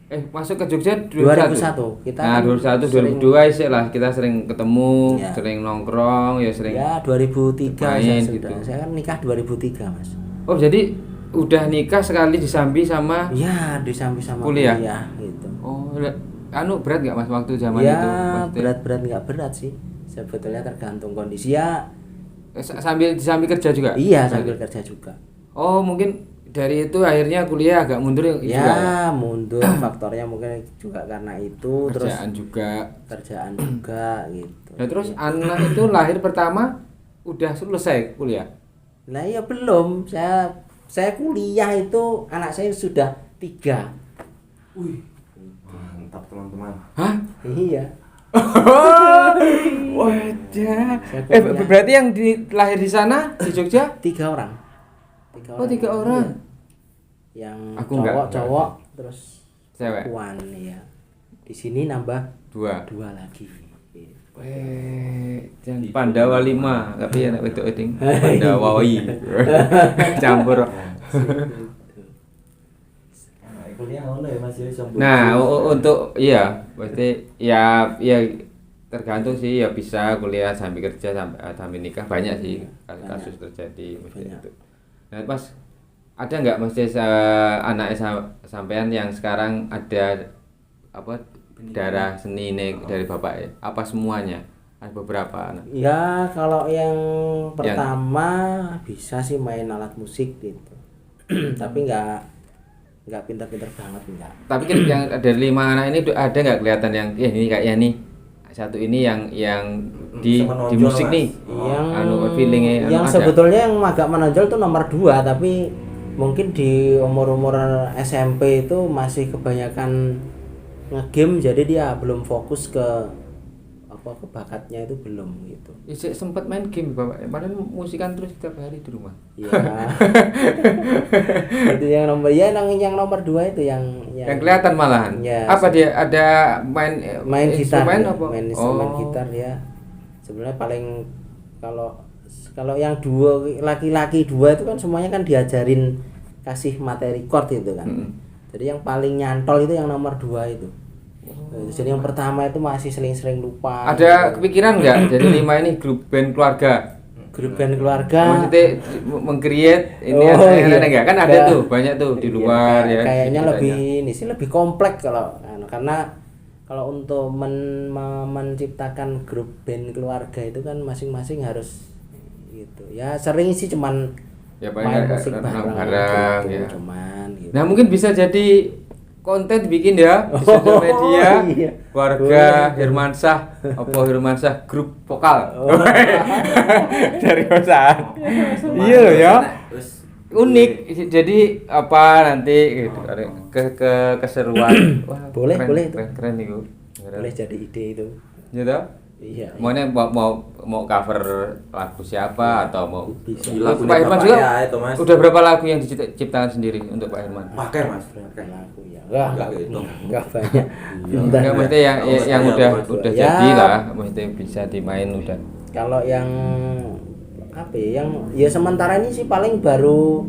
2001 masuk ke Jogja 2001. Kita nah, kan 2001 2002 sih lah kita sering ketemu, Ya. sering nongkrong, ya sering. Ya 2003 saya main sudah. gitu. Saya kan nikah 2003 Mas. Oh, jadi udah nikah sekali disambi sama Iya, disambi sama Kuliah? gitu. Oh, berat nggak Mas waktu zaman Ya itu? Maksudnya, berat-berat nggak berat sih. Sebetulnya tergantung kondisi ya. sambil disambi kerja juga? Iya, sambil kerja juga. Oh, mungkin dari itu akhirnya kuliah agak mundur juga Ya, mundur faktornya mungkin juga karena itu, kerjaan juga. kerjaan juga gitu. Nah, terus anak itu lahir pertama udah selesai kuliah. Nah, ya belum. Saya kuliah itu anak saya sudah 3. Wih, mantap teman-teman. Hah? Iya. Wajah. Saya kuliah. Berarti yang lahir di sana di Jogja 3 orang. Oh, 3 orang. Iya. Yang Aku enggak. cowok terus Cewek. perempuan ya. Di sini nambah 2. 2 lagi. Jangan Pandawa 5, tapi anak wedok eding Pandawa wai. Campur. Kuliah ngono ya Mas, Nah, untuk iya, pasti ya tergantung sih, ya bisa kuliah sambil kerja sambil nikah, banyak sih kasus terjadi mesti Banyak. itu. Nah, Mas, ada nggak mesti anak sampean yang sekarang ada apa darah seni ini dari bapak ya? Apa semuanya? Ada beberapa anak. Ya, kalau yang pertama bisa sih main alat musik gitu. Tapi nggak pintar-pintar banget enggak. Tapi kan yang dari 5 anak ini ada nggak kelihatan yang ini kayaknya nih satu ini yang di menonjol, musik Mas. nih Yang feelingnya yang ada. sebetulnya yang agak menonjol tuh nomor 2, tapi mungkin di umur-umur SMP itu masih kebanyakan ngegame, jadi dia belum fokus ke ke bakatnya itu belum gitu. Sempat main game bapak, padahal musikan terus setiap hari di rumah. Iya. Itu yang nomor 2 itu yang kelihatan malahan. Ya, Apa dia ada main gitar, instrumen ya, apa? main instrumen gitar ya. Sebenarnya paling kalau yang 2 laki-laki 2 itu kan semuanya kan diajarin kasih materi chord itu kan. Jadi yang paling nyantol itu yang nomor 2 itu. Jadi yang pertama itu masih sering lupa. Ada kepikiran nggak jadi 5 ini grup band keluarga? Grup band keluarga. Maksudnya meng-create ini iya. ada nggak? Kan ada tuh banyak tuh di luar ya. Kayaknya gitu lebih aja. ini sih lebih kompleks karena kalau untuk menciptakan grup band keluarga itu kan masing-masing harus gitu. Ya sering sih cuman Ya paling main musik bareng bareng gitu, ya. cuman gitu. Nah, mungkin bisa jadi konten bikin ya di sosial media. iya. Keluarga Boleh. Hirmansyah grup vokal. Dari perusahaan. Iya loh ya. Unik. Jadi apa nanti gitu keseruan. Wah, Boleh, boleh itu. Keren nih, Boleh jadi ide itu. Gitu. Iya. Maunya mau cover lagu siapa atau mau Bisa. Lagu Pak Herman Bapak juga ya, itu, Mas. udah berapa lagu yang diciptakan sendiri untuk Pak Herman? Pakai Mas. Berapa lagu ya? Enggak gitu. Enggak banyak. Enggak mesti yang Saya udah buat. Ya. jadi lah, mesti bisa dimain udah. Kalau yang apa ya? Yang ya sementara ini sih paling baru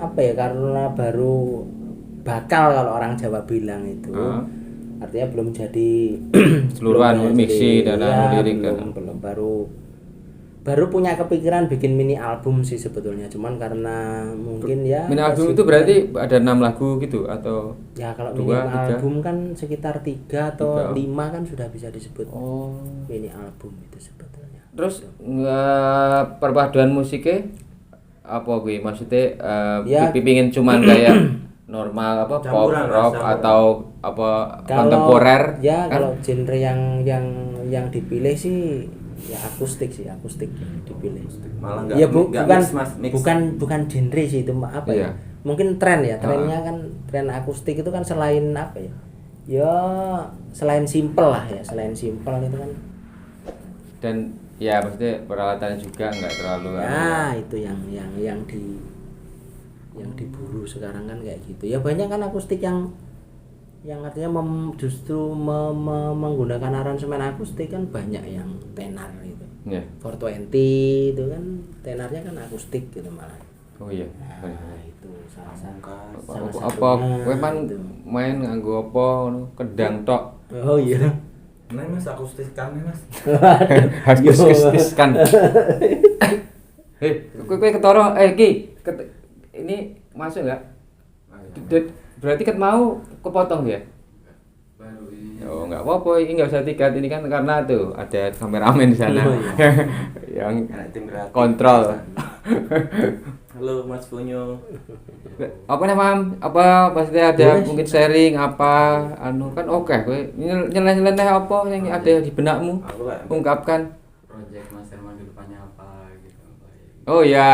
apa ya? Karena baru bakal kalau orang Jawa bilang itu. Artinya belum jadi Seluruhan belum mixi jadi, dan ya, lirik belum baru punya kepikiran bikin mini album sih sebetulnya, cuman karena mungkin ya Mini album itu berarti ada 6 lagu gitu atau ya kalau 2, mini 3? album kan sekitar 3 atau 5 3. kan sudah bisa disebut Oh. mini album itu sebetulnya. Terus perpaduan musiknya apa gue maksudnya Ya. pingin cuman kayak normal apa pop Campuran, rock campuran. atau apa Kalau kontemporer ya kan? kalau genre yang dipilih sih ya akustik dipilih. Malah enggak Ya enggak bukan mix, Mas, mix. bukan genre sih itu apa Iya. ya? Mungkin tren ya, trennya kan tren akustik itu kan selain apa ya? Ya selain simple lah ya, selain simple itu kan. Dan ya maksudnya peralatannya juga nggak terlalu Ya, itu yang diburu sekarang kan kayak gitu. Ya banyak kan akustik yang artinya justru menggunakan aransemen akustik kan banyak yang tenar gitu. ya. 420 itu kan tenarnya kan akustik gitu malah. Oh iya. Nah, itu salah Apa satunya. kowe man gitu. main nganggo apa ngono kedang tok. Oh iya. Nah, Mas akustik kami, Mas. Akustis kan. Kowe ketara Ki, ini masuk enggak? Berarti kan mau kepotong ya? Baru ini. Oh, enggak apa-apa, ini enggak usah tiket ini kan karena tuh ada kameramen di sana. Oh, yang Anak tim kreatif. kontrol. Halo Mas Punyo. Apa nih, Mam? Apa pasti ada Boleh. mungkin sharing apa anu kan oke kowe nyeleneh apa yang ada di benakmu? Aku lah. Ungkapkan. Project Mas Herman ke depannya apa gitu. Baik. Oh ya,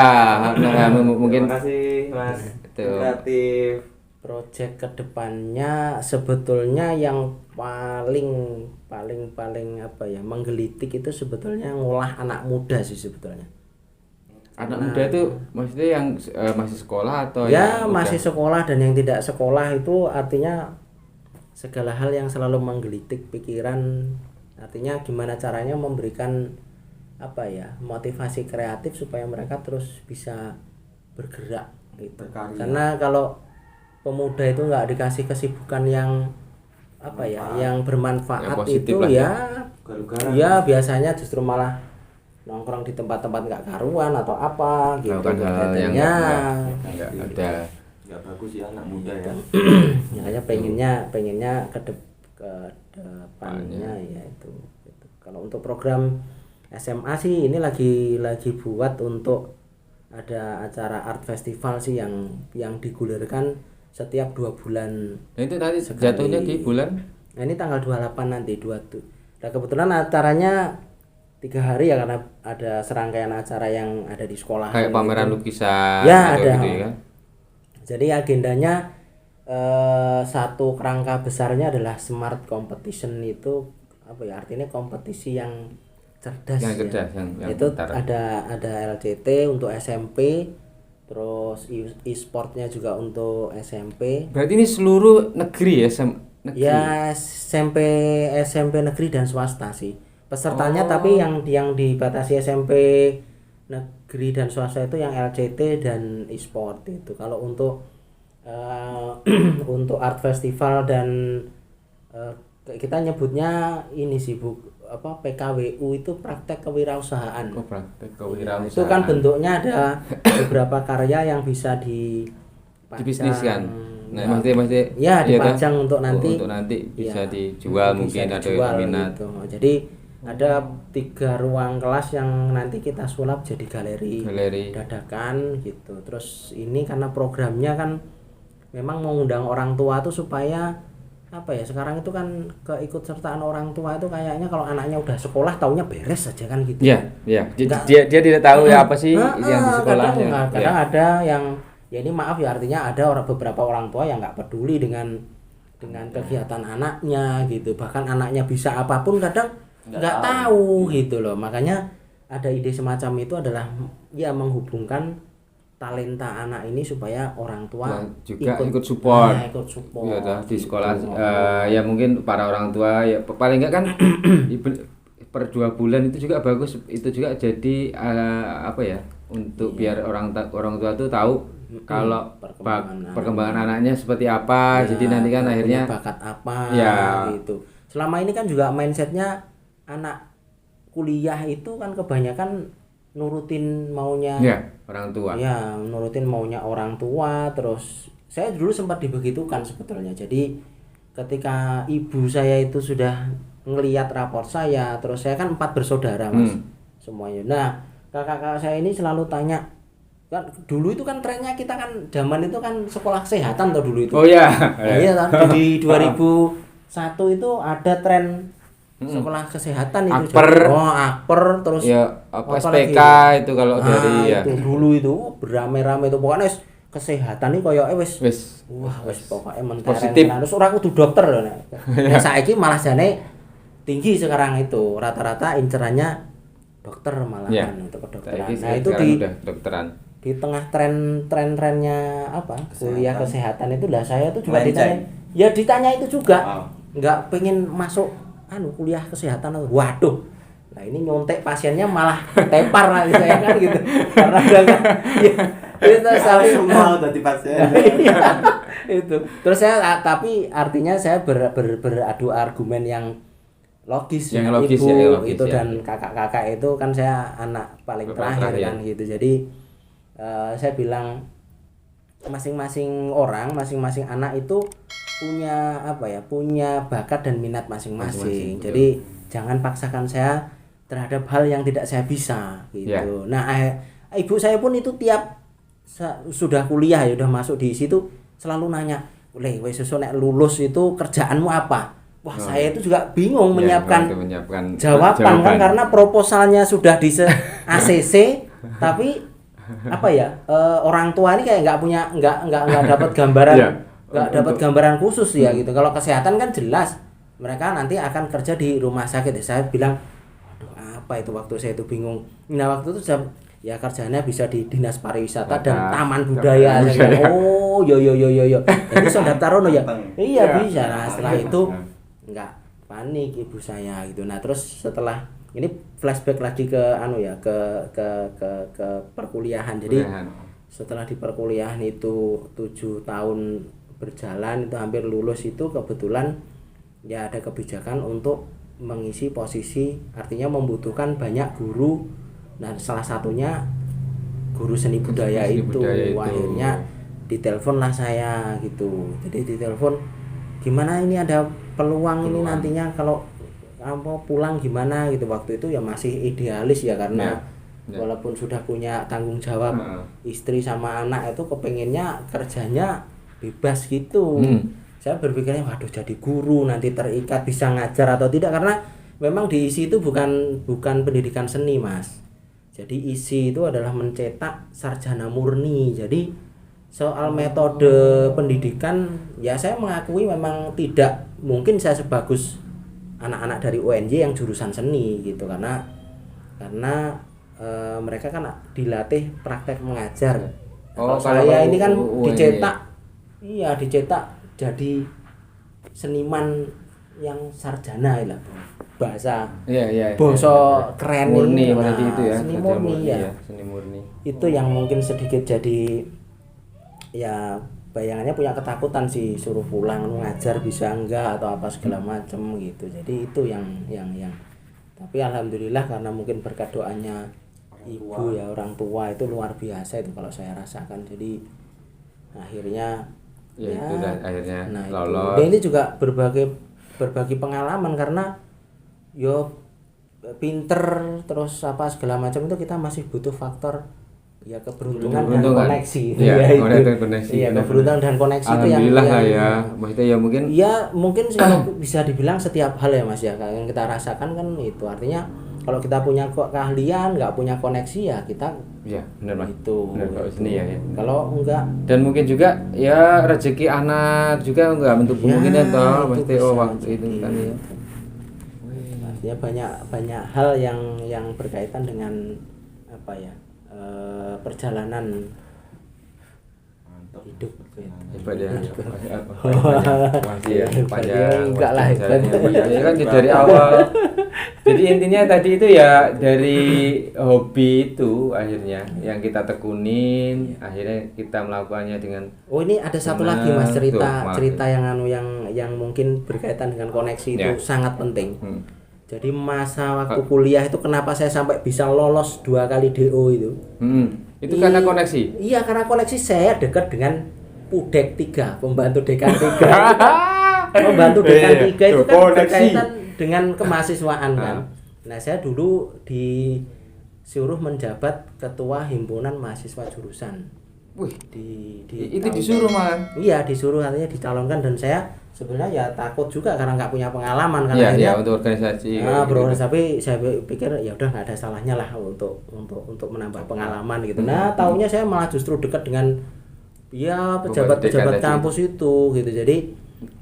nah, mungkin Terima kasih Mas. Itu. Tim kreatif. Project kedepannya sebetulnya yang paling apa ya menggelitik itu sebetulnya ngolah anak muda sih sebetulnya. anak muda itu maksudnya yang masih sekolah atau Ya yang masih udah? sekolah dan yang tidak sekolah itu artinya segala hal yang selalu menggelitik pikiran, artinya gimana caranya memberikan apa ya motivasi kreatif supaya mereka terus bisa bergerak gitu. Berkarya. Karena kalau pemuda itu nggak dikasih kesibukan yang apa ya yang bermanfaat Yang positif itu lah ya Garu-garu. ya biasanya justru malah nongkrong di tempat-tempat nggak karuan atau apa gitu Melakukan hal yang kelihatannya. enggak ada. Nggak bagus ya anak muda ya. Makanya pengennya ke depannya ya itu gitu. Kalau untuk program SMA sih ini lagi buat untuk ada acara art festival sih yang digulirkan setiap 2 bulan. Nah, itu nanti Sekali. jatuhnya di bulan Nah ini tanggal 28 nanti 27. Nah kebetulan acaranya 3 hari ya karena ada serangkaian acara yang ada di sekolah. kayak pameran lukisan Ya, atau ada. gitu ya kan. Jadi agendanya satu kerangka besarnya adalah smart competition itu apa ya artinya kompetisi yang cerdas Yang ya. cerdas, yang Itu pintar. ada LCT untuk SMP, terus e-sportnya juga untuk SMP. Berarti ini seluruh negeri ya, negeri. Ya SMP negeri dan swasta sih pesertanya, Oh. tapi yang dibatasi SMP negeri dan swasta itu yang LCT dan e-sport itu. Kalau untuk untuk art festival dan kita nyebutnya ini sih apa PKWU itu praktek kewirausahaan. Oh, praktek kewirausahaan. Itu kan bentuknya ada beberapa karya yang bisa dibisniskan. Nah, Ya. maksudnya Ya, iya kan? dipajang untuk nanti. Untuk nanti bisa Ya, dijual bisa mungkin ada dijual yang minat. gitu. Jadi ada 3 ruang kelas yang nanti kita sulap jadi galeri dadakan gitu. Terus ini karena programnya kan memang mengundang orang tua tuh supaya apa ya sekarang itu kan keikutsertaan orang tua itu kayaknya kalau anaknya udah sekolah taunya beres saja kan gitu. Iya, iya. Enggak. Dia tidak tahu ya apa sih yang di sekolah kadang, ya. kadang ada yang ya ini maaf ya artinya ada beberapa orang tua yang nggak peduli dengan kegiatan anaknya gitu, bahkan anaknya bisa apapun kadang nggak tahu gitu loh. Makanya ada ide semacam itu adalah ya menghubungkan talenta anak ini supaya orang tua Dan juga ikut support. Nah, ikut support Iya, dah, di gitu. sekolah ya mungkin para orang tua ya paling enggak kan per 2 bulan itu juga bagus, itu juga jadi apa ya untuk biar orang tua tuh tahu kalau perkembangan anaknya seperti apa, Ya, jadi nanti kan punya akhirnya bakat apa Ya. gitu. Selama ini kan juga mindsetnya anak kuliah itu kan kebanyakan nurutin maunya ya orang tua. ya nurutin maunya orang tua. Terus saya dulu sempat dibegitukan sebetulnya. Jadi ketika ibu saya itu sudah ngelihat raport saya, terus saya kan 4 bersaudara mas semuanya. Nah kakak-kakak saya ini selalu tanya kan dulu itu kan trennya kita kan zaman itu kan sekolah kesehatan tuh dulu itu. Oh ya. Nah, iya kan di 2001 itu ada tren sekolah kesehatan itu. Akper. Oh, akper terus Ya apa lagi? SPK itu kalau dari ya. Itu dulu itu beramai-ramai itu pokoknya kesehatan ini koyo wis Wis wah wis pokoknya mentereng Positif. tenan. Terus ora kudu dokter lho nek. Nah, saiki malah jane tinggi sekarang itu rata-rata incerannya dokter malahan Iya. untuk kedokteran. Saiki Nah itu sekarang di udah kedokteran. tengah tren-trennya apa kuliah kesehatan itu lah saya tuh juga Melenceng. ditanya itu juga Oh. nggak pengen masuk kuliah kesehatan. Waduh, nah ini nyontek pasiennya malah tepar lagi saya kan gitu karena udah kan itu sampai semua udah pasien. Iya, itu terus saya tapi artinya saya beradu argumen yang logis Yang ya, logis ibu ya, yang logis itu ya. dan kakak-kakak itu kan saya anak paling Bapak terakhir terakhir. kan gitu. Jadi saya bilang masing-masing anak itu punya punya bakat dan minat masing-masing. Masing-masing, Jadi jangan paksakan saya terhadap hal yang tidak saya bisa gitu. Ya. Nah, ibu saya pun itu tiap sudah kuliah ya udah masuk di situ selalu nanya, "Le, wes sesuk nek lulus itu kerjaanmu apa?" Wah, saya itu juga bingung menyiapkan jawaban kan karena proposalnya sudah di ACC tapi orang tua ini kayak nggak dapat gambaran Iya. nggak dapat gambaran khusus ya gitu. Kalau kesehatan kan jelas mereka nanti akan kerja di rumah sakit. Saya bilang, aduh apa itu waktu saya itu bingung. Nah waktu itu ya kerjanya bisa di dinas pariwisata dan taman budaya. Oh yo. Jadi sudah daftar ya. Iya bisa. Nah setelah itu nggak panik ibu saya gitu. Nah terus setelah ini flashback lagi ke ke perkuliahan. Jadi setelah di perkuliahan itu 7 tahun berjalan itu hampir lulus itu kebetulan ya ada kebijakan untuk mengisi posisi artinya membutuhkan banyak guru. Nah salah satunya guru seni budaya itu. Akhirnya ditelepon lah saya gitu. Jadi ditelepon gimana ini ada peluang ini nantinya kalau pulang gimana gitu. Waktu itu ya masih idealis ya karena walaupun sudah punya tanggung jawab istri sama anak itu kepengennya kerjanya bebas gitu. Saya berpikirnya waduh jadi guru nanti terikat bisa ngajar atau tidak karena memang di ISI itu bukan pendidikan seni Mas. Jadi ISI itu adalah mencetak sarjana murni. Jadi soal metode pendidikan ya saya mengakui memang tidak mungkin saya sebagus anak-anak dari UNJ yang jurusan seni gitu karena mereka kan dilatih praktek mengajar. Kalau saya ini kan dicetak jadi seniman yang sarjana lah bahasa boso keren murni ini. berarti itu ya seni murni ya. Seni murni Itu yang mungkin sedikit jadi ya bayangannya punya ketakutan sih suruh pulang ngajar bisa enggak atau apa segala macam gitu. Jadi itu yang tapi alhamdulillah karena mungkin berkat doanya ibu ya orang tua itu luar biasa itu kalau saya rasakan. Jadi akhirnya itu dan akhirnya lolos. Dan ini juga berbagi pengalaman karena yo pinter terus apa segala macam itu kita masih butuh faktor ya keberuntungan dan koneksi. Iya, koneksi. Iya, keberuntungan dan koneksi itu yang alhamdulillah lah ya. Maksudnya ya mungkin mungkin kalau bisa dibilang setiap hal ya Mas ya yang kita rasakan kan itu artinya kalau kita punya keahlian nggak punya koneksi ya kita benar Mas. Itu benar kalau seni ya. Kalau enggak dan mungkin juga ya rezeki anak juga enggak bentuk kemungkinan toh mesti waktu itu kan ya. Artinya banyak hal yang berkaitan dengan perjalanan hidup hebat ya. Masih ya panjang. Enggak lah hebat. Ya kan dari awal. Jadi intinya tadi itu ya dari hobi itu akhirnya yang kita tekunin, akhirnya kita melakukannya dengan ini ada satu lagi Mas cerita yang mungkin berkaitan dengan koneksi itu sangat penting. Jadi masa waktu kuliah itu kenapa saya sampai bisa lolos 2 kali DO itu? Itu karena koneksi? Iya karena koneksi saya dekat dengan Pudek 3, pembantu dekan 3. Pembantu dekan 3 itu kan berkaitan dengan kemahasiswaan kan. Nah saya dulu disuruh menjabat ketua himpunan mahasiswa jurusan. Wih, itu disuruh malah? Iya disuruh artinya dicalonkan dan saya sebenarnya ya takut juga karena nggak punya pengalaman karena akhirnya untuk organisasi. Tapi saya pikir ya udah nggak ada salahnya lah untuk menambah pengalaman gitu. Nah taunya saya malah justru dekat dengan pejabat kampus itu gitu. Jadi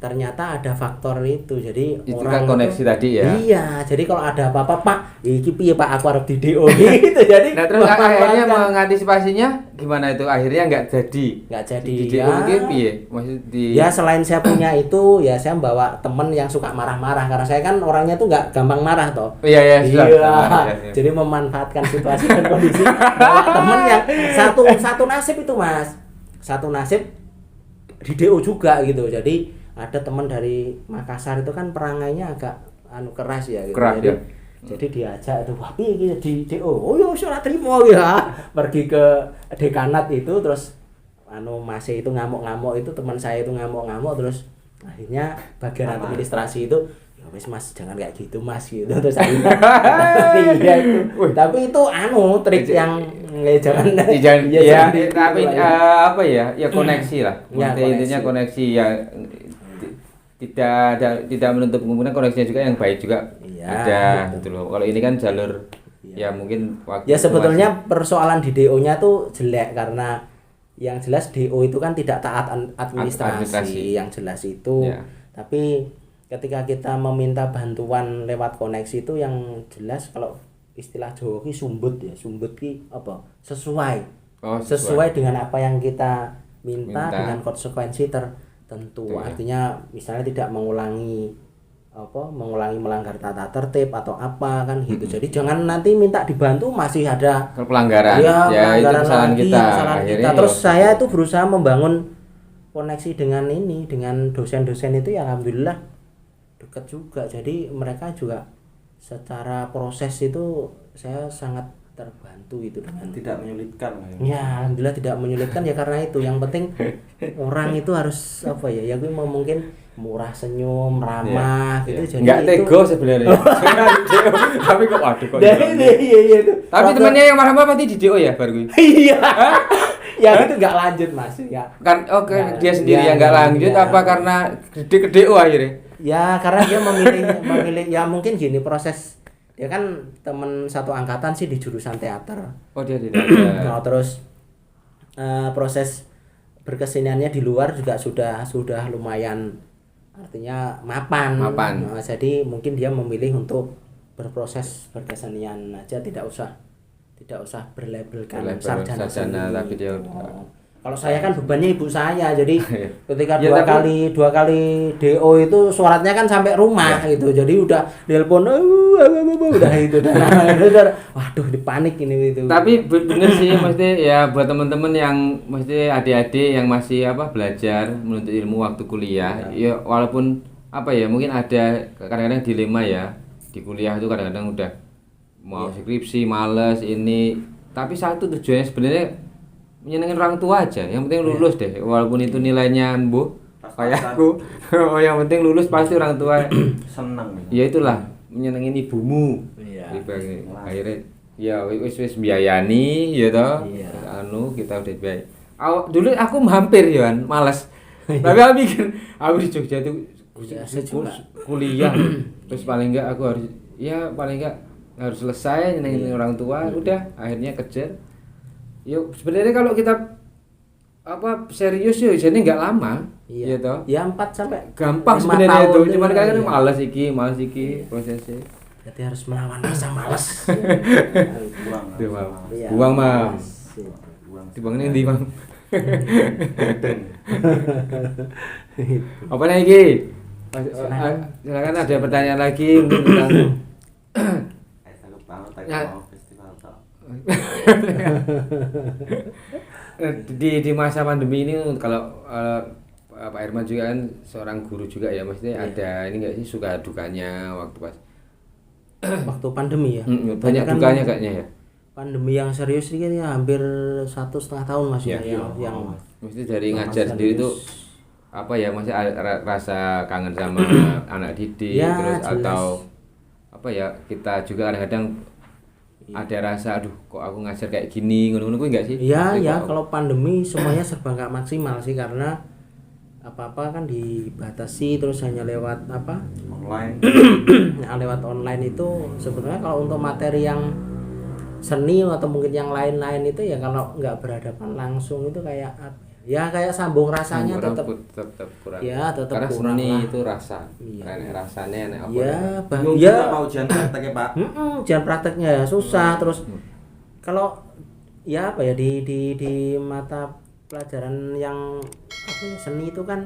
ternyata ada faktor itu. Jadi Itu orang kan koneksi tadi ya. Iya, jadi kalau ada apa-apa, Pak, iki piye Pak, aku arep di DO gitu. Jadi Nah terus akhirnya memanfaatkan. mengantisipasinya gimana itu? Akhirnya nggak jadi. Nggak jadi, Di ya. DO itu piye? Maksud di Ya selain saya punya itu, ya saya bawa temen yang suka marah-marah karena saya kan orangnya tuh nggak gampang marah toh. Iya ya. Iya, Iya. jadi memanfaatkan situasi dan kondisi bawa temen yang satu nasib itu Mas, satu nasib di DO juga gitu. Jadi ada teman dari Makassar itu kan perangainya agak keras ya gitu. Keras, jadi, ya. jadi diajak itu, wah piye iki di DO. Oh ya ora trimo ya. Pergi ke dekanat itu terus masih itu ngamuk-ngamuk itu teman saya itu ngamuk-ngamuk terus akhirnya bagian administrasi itu ya wis Mas jangan kayak gitu Mas gitu terus akhirnya iya itu. Tapi itu trik yang jangan Jangan iya, ya, jangan ditiru tapi lah ya. apa ya? Ya koneksi lah. Ya, Maksudnya intinya koneksi ya tidak menutup kemungkinan koneksinya juga yang baik juga Iya, ada betul. gitu loh. Kalau ini kan jalur ya mungkin waktu Ya sebetulnya persoalan di DO-nya tuh jelek karena yang jelas DO itu kan tidak taat administrasi Administrasi. yang jelas itu. Ya. Tapi ketika kita meminta bantuan lewat koneksi itu yang jelas kalau istilah Jawa ki sumbut ya. Sumbut ki apa? Sesuai. Oh, Sesuai dengan apa yang kita minta. Minta. Dengan konsekuensi tertentu. Betul, ya. Artinya misalnya tidak mengulangi melanggar tata tertib atau apa kan gitu. Jadi jangan nanti minta dibantu masih ada pelanggaran. Ya itu pelanggaran kesalahan lagi, kita. kesalahan Akhirnya kita. ya, Terus saya itu berusaha membangun koneksi dengan dosen-dosen itu ya alhamdulillah dekat juga. Jadi mereka juga secara proses itu saya sangat terbantu itu dengan tidak menyulitkan lah ya. ya alhamdulillah tidak menyulitkan ya karena itu yang penting orang itu harus apa ya gue mau mungkin murah senyum ramah gitu jadi nggak itu tego sebenarnya. Tapi kok waduh kok. iya itu Tapi temannya yang marah-marah pasti di DO ya baru gue. iya ya itu nggak lanjut Mas ya Kan oke Nggak, dia sendiri ya, yang nggak lanjut ya. apa karena gede ke DO akhirnya. ya karena dia memilih ya mungkin gini proses ya kan teman satu angkatan sih di jurusan teater. Oh dia tidak ada. Nah, terus proses berkeseniannya di luar juga sudah lumayan artinya mapan. Nah, jadi mungkin dia memilih untuk berproses berkesenian aja tidak usah berlabelkan sarjana seni. Tapi dia kalau saya kan bebannya ibu saya jadi ketika Ya, dua kali DO itu suratnya kan sampai rumah gitu jadi udah telepon udah itu udah waduh dipanik ini itu. Tapi bener sih mesti ya buat teman-teman yang mesti adik-adik yang masih belajar menuntut ilmu waktu kuliah ya walaupun mungkin ada kadang-kadang dilema ya di kuliah itu kadang-kadang udah mau skripsi males ini tapi satu tujuannya sebenarnya menyenangkan orang tua aja yang penting lulus deh walaupun itu nilainya kayak aku yang penting lulus pasti orang tua senang ya itulah menyenangin ibumu akhirnya ya wis biayani ya toh kita udah biaya dulu aku hampir ya males tapi aku mikir aku di Jogja itu kuliah terus paling enggak aku harus harus selesai nyenengin orang tua udah akhirnya kejar. Yuk sebenarnya kalau kita serius ya jadi nggak lama iya toh ya 4 sampai gampang sebenarnya itu cuman kadang malas iki prosesnya berarti harus melawan rasa malas buang mam dibuangnya di mam apa lagi silakan ada pertanyaan lagi mungkin tentang di masa pandemi ini kalau Pak Herman juga kan seorang guru juga ya maksudnya ada ini enggak sih suka dukanya waktu pas waktu pandemi ya banyak kan dukanya kayaknya ya pandemi yang serius ini ya hampir 1,5 tahun Mas ya, yang mesti dari ngajar sendiri itu masih rasa kangen sama anak didik ya, terus jelas. atau kita juga kadang-kadang ada rasa aduh kok aku ngajar kayak gini ngono-ngono enggak sih? Iya kalau pandemi semuanya serba nggak maksimal sih karena apa-apa kan dibatasi terus hanya lewat online. Nah, lewat online itu sebetulnya kalau untuk materi yang seni atau mungkin yang lain-lain itu ya kalau nggak berhadapan langsung itu kayak Ya kayak sambung rasanya tetap tetap kurang. Ya, tetap karena kurang seni lah. itu rasa. Iya. Enek rasane enek apa. ya Bingung ya juga mau ujian prakteknya Pak. jangan prakteknya ya susah. Terus kalau ya apa ya di mata pelajaran yang apa ya, seni itu kan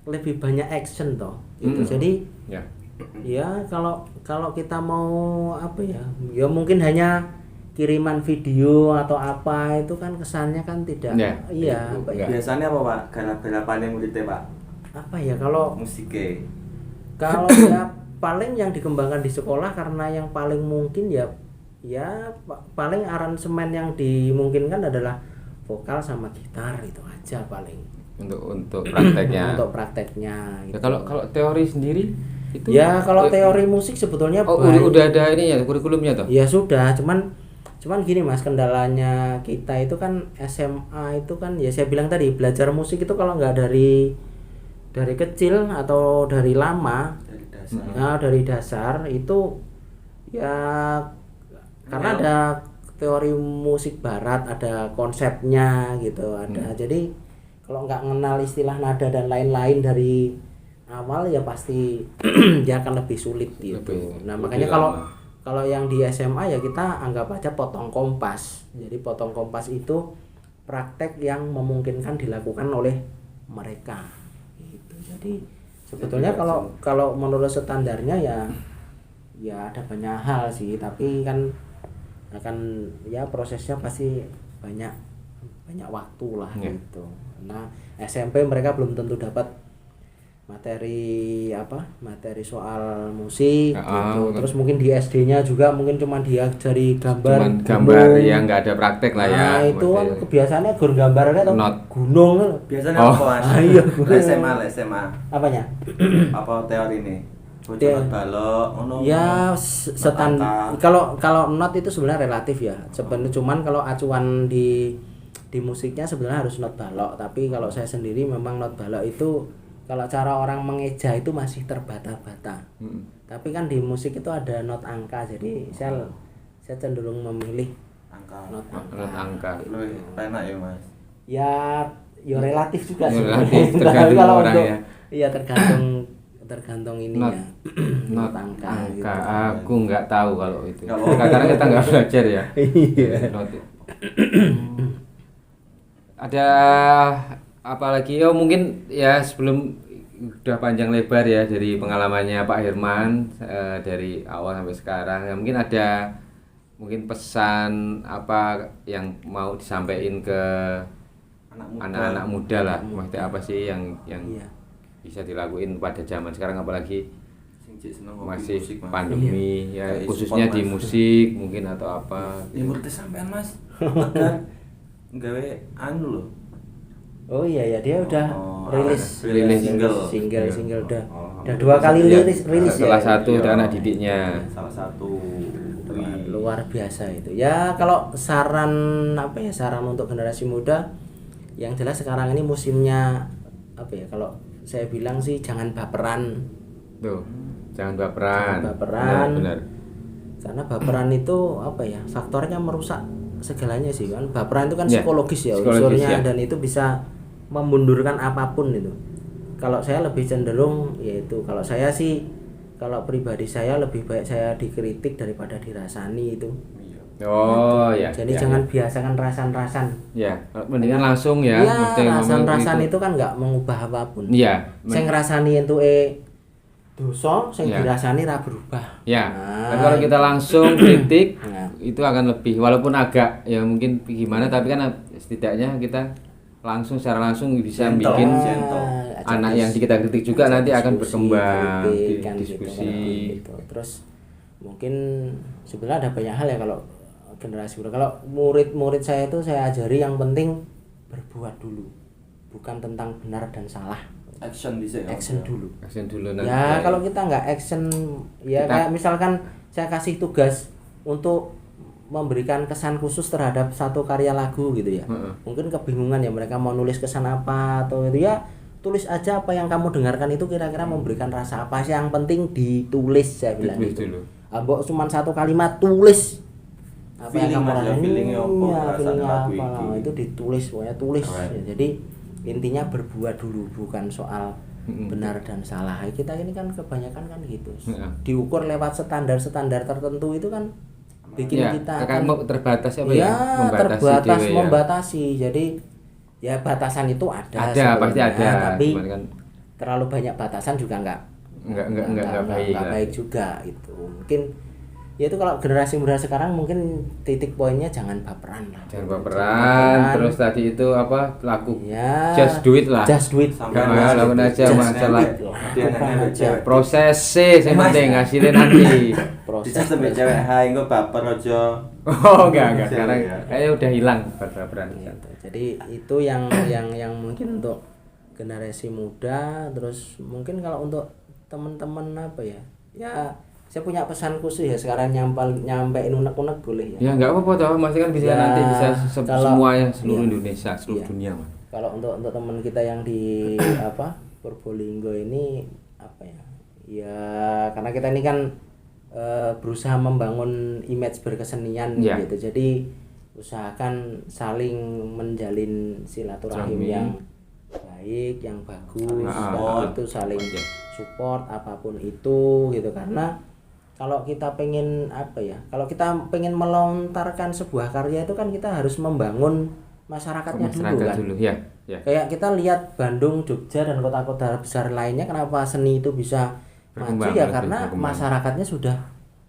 lebih banyak action toh gitu. Jadi Ya. ya kalau kita mau apa ya mungkin hanya kiriman video atau apa itu kan kesannya kan tidak Ya, iya itu apa ya, enggak. Biasanya apa Pak? Garapannya muridnya Pak? apa ya kalau Musiknya. ya paling yang dikembangkan di sekolah karena yang paling mungkin paling aransemen yang dimungkinkan adalah vokal sama gitar itu aja paling Untuk prakteknya. untuk prakteknya Ya, gitu. kalau teori sendiri itu Ya kalau teori musik sebetulnya udah ada ini ya kurikulumnya toh? ya sudah cuman gini Mas, kendalanya kita itu kan SMA itu kan ya saya bilang tadi belajar musik itu kalau nggak dari kecil atau dari lama dari dasar itu ya karena ada teori musik barat, ada konsepnya gitu, ada. Jadi kalau nggak mengenal istilah nada dan lain-lain dari awal ya pasti dia akan lebih sulit gitu. Nah makanya kalau yang di SMA ya kita anggap aja potong kompas. Jadi potong kompas itu praktek yang memungkinkan dilakukan oleh mereka gitu. Jadi sebetulnya kalau menurut standarnya ya ada banyak hal sih, tapi kan akan ya prosesnya pasti banyak waktu lah gitu. Nah SMP mereka belum tentu dapat materi soal musik gitu. Terus mungkin di SD-nya juga mungkin cuma diajari gambar yang nggak ada praktek lah ya. Nah itu kan kebiasaannya gur gambarnya tuh Not. gunung. Biasanya apa Mas? Iya. SMA. Apanya? Apa teori ini? Bocor balok ngono. Ya kalau not itu sebenarnya relatif ya. Sebenarnya cuman kalau acuan di musiknya sebenarnya harus not balok, tapi kalau saya sendiri memang not balok itu kalau cara orang mengeja itu masih terbata-bata. Tapi kan di musik itu ada not angka, jadi saya cenderung memilih not angka. Lebih enak ya Mas. Ya relatif juga sih. Relatif, Tapi tergantung kalau orang untuk ya. Iya tergantung ininya. Not angka. Gitu. Aku nggak tahu kalau itu. Nggak apa-apa. Karena kita nggak belajar ya. Iya. Not. Ada apalagi mungkin ya sebelum udah panjang lebar ya dari pengalamannya Pak Herman dari awal sampai sekarang ya, mungkin pesan apa yang mau disampaikan ke anak-anak muda lah, maksudnya apa sih yang Iya. bisa dilakuin pada zaman sekarang apalagi masih musik, Mas. pandemi ya Kayak khususnya support, di Mas. musik mungkin atau apa. Ya murid sampean Mas. Kan gawe anu loh. Oh iya ya dia udah rilis single udah udah 2 kali rilis ya. Salah satu dan anak didiknya. Salah satu. Luar biasa itu. Ya kalau saran untuk generasi muda yang jelas sekarang ini musimnya apa ya, kalau saya bilang sih jangan baperan. Tuh, jangan baperan. Benar. Karena baperan itu apa ya, faktornya merusak segalanya sih kan. Baperan itu kan psikologis ya unsurnya dan itu bisa memundurkan apapun itu. Kalau saya lebih cenderung yaitu kalau pribadi saya lebih baik saya dikritik daripada dirasani itu. Oh ya. Jadi jangan biasakan rasan-rasan. Ya, mendingan langsung ya. Rasan-rasan itu kan nggak mengubah apapun. Iya. Sing ngrasani entuke dosa, sing dirasani ra berubah. Ya. Nah, Tapi kalau kita langsung kritik Nah. itu akan lebih walaupun agak ya mungkin gimana tapi kan setidaknya kita secara langsung bisa bikin anak yang kita kritik juga nanti akan berkembang kan, diskusi. gitu. Terus mungkin sebenarnya ada banyak hal ya kalau generasi muda. Kalau murid-murid saya itu saya ajari yang penting berbuat dulu. Bukan tentang benar dan salah. Action dulu nanti. Ya kalau kita nggak action ya kayak misalkan saya kasih tugas untuk memberikan kesan khusus terhadap satu karya lagu gitu ya. Mungkin kebingungan ya mereka mau nulis kesan apa atau itu ya tulis aja apa yang kamu dengarkan itu kira-kira memberikan rasa apa sih, yang penting ditulis saya bilang gitu. Ambok cuma satu kalimat tulis apa yang kamu rasain, feelingnya apa itu ditulis, pokoknya tulis. Ya, jadi intinya berbuat dulu, bukan soal benar dan salah. Kita ini kan kebanyakan kan gitu, diukur lewat standar tertentu, itu kan bikin kita kan terbatas apa ya membatasi membatasi. Jadi ya batasan itu ada pasti ada, tapi kan terlalu banyak batasan juga nggak baik juga itu. Mungkin ya itu kalau generasi muda sekarang mungkin titik poinnya jangan baperan lah. Jangan baperan. Terus tadi itu apa, laku ya, just do it lah. Just do it. Lakukan aja masalah. Proses sih yang penting, hasilnya nanti. Bisa sampai cewek hai engko baper aja. Oh, enggak. Sekarang kayaknya udah hilang baperan. Jadi itu yang mungkin untuk generasi muda. Terus mungkin kalau untuk teman-teman apa ya? Ya saya punya pesan khusus ya sekarang nyampein unek-unek boleh ya. Ya enggak apa-apa toh, masih kan bisa ya, nanti bisa semuanya seluruh iya, Indonesia, seluruh dunia, Mas. Kalau untuk teman kita yang di Purbolinggo ini apa ya? Ya karena kita ini kan berusaha membangun image berkesenian gitu. Jadi usahakan saling menjalin silaturahim yang baik, yang bagus, itu saling support apapun itu gitu. Karena kalau kita pengen kalau kita pengen melontarkan sebuah karya itu kan kita harus membangun masyarakatnya dulu kan. Ya. Kayak kita lihat Bandung, Jogja dan kota-kota besar lainnya, kenapa seni itu bisa maju ya karena masyarakatnya sudah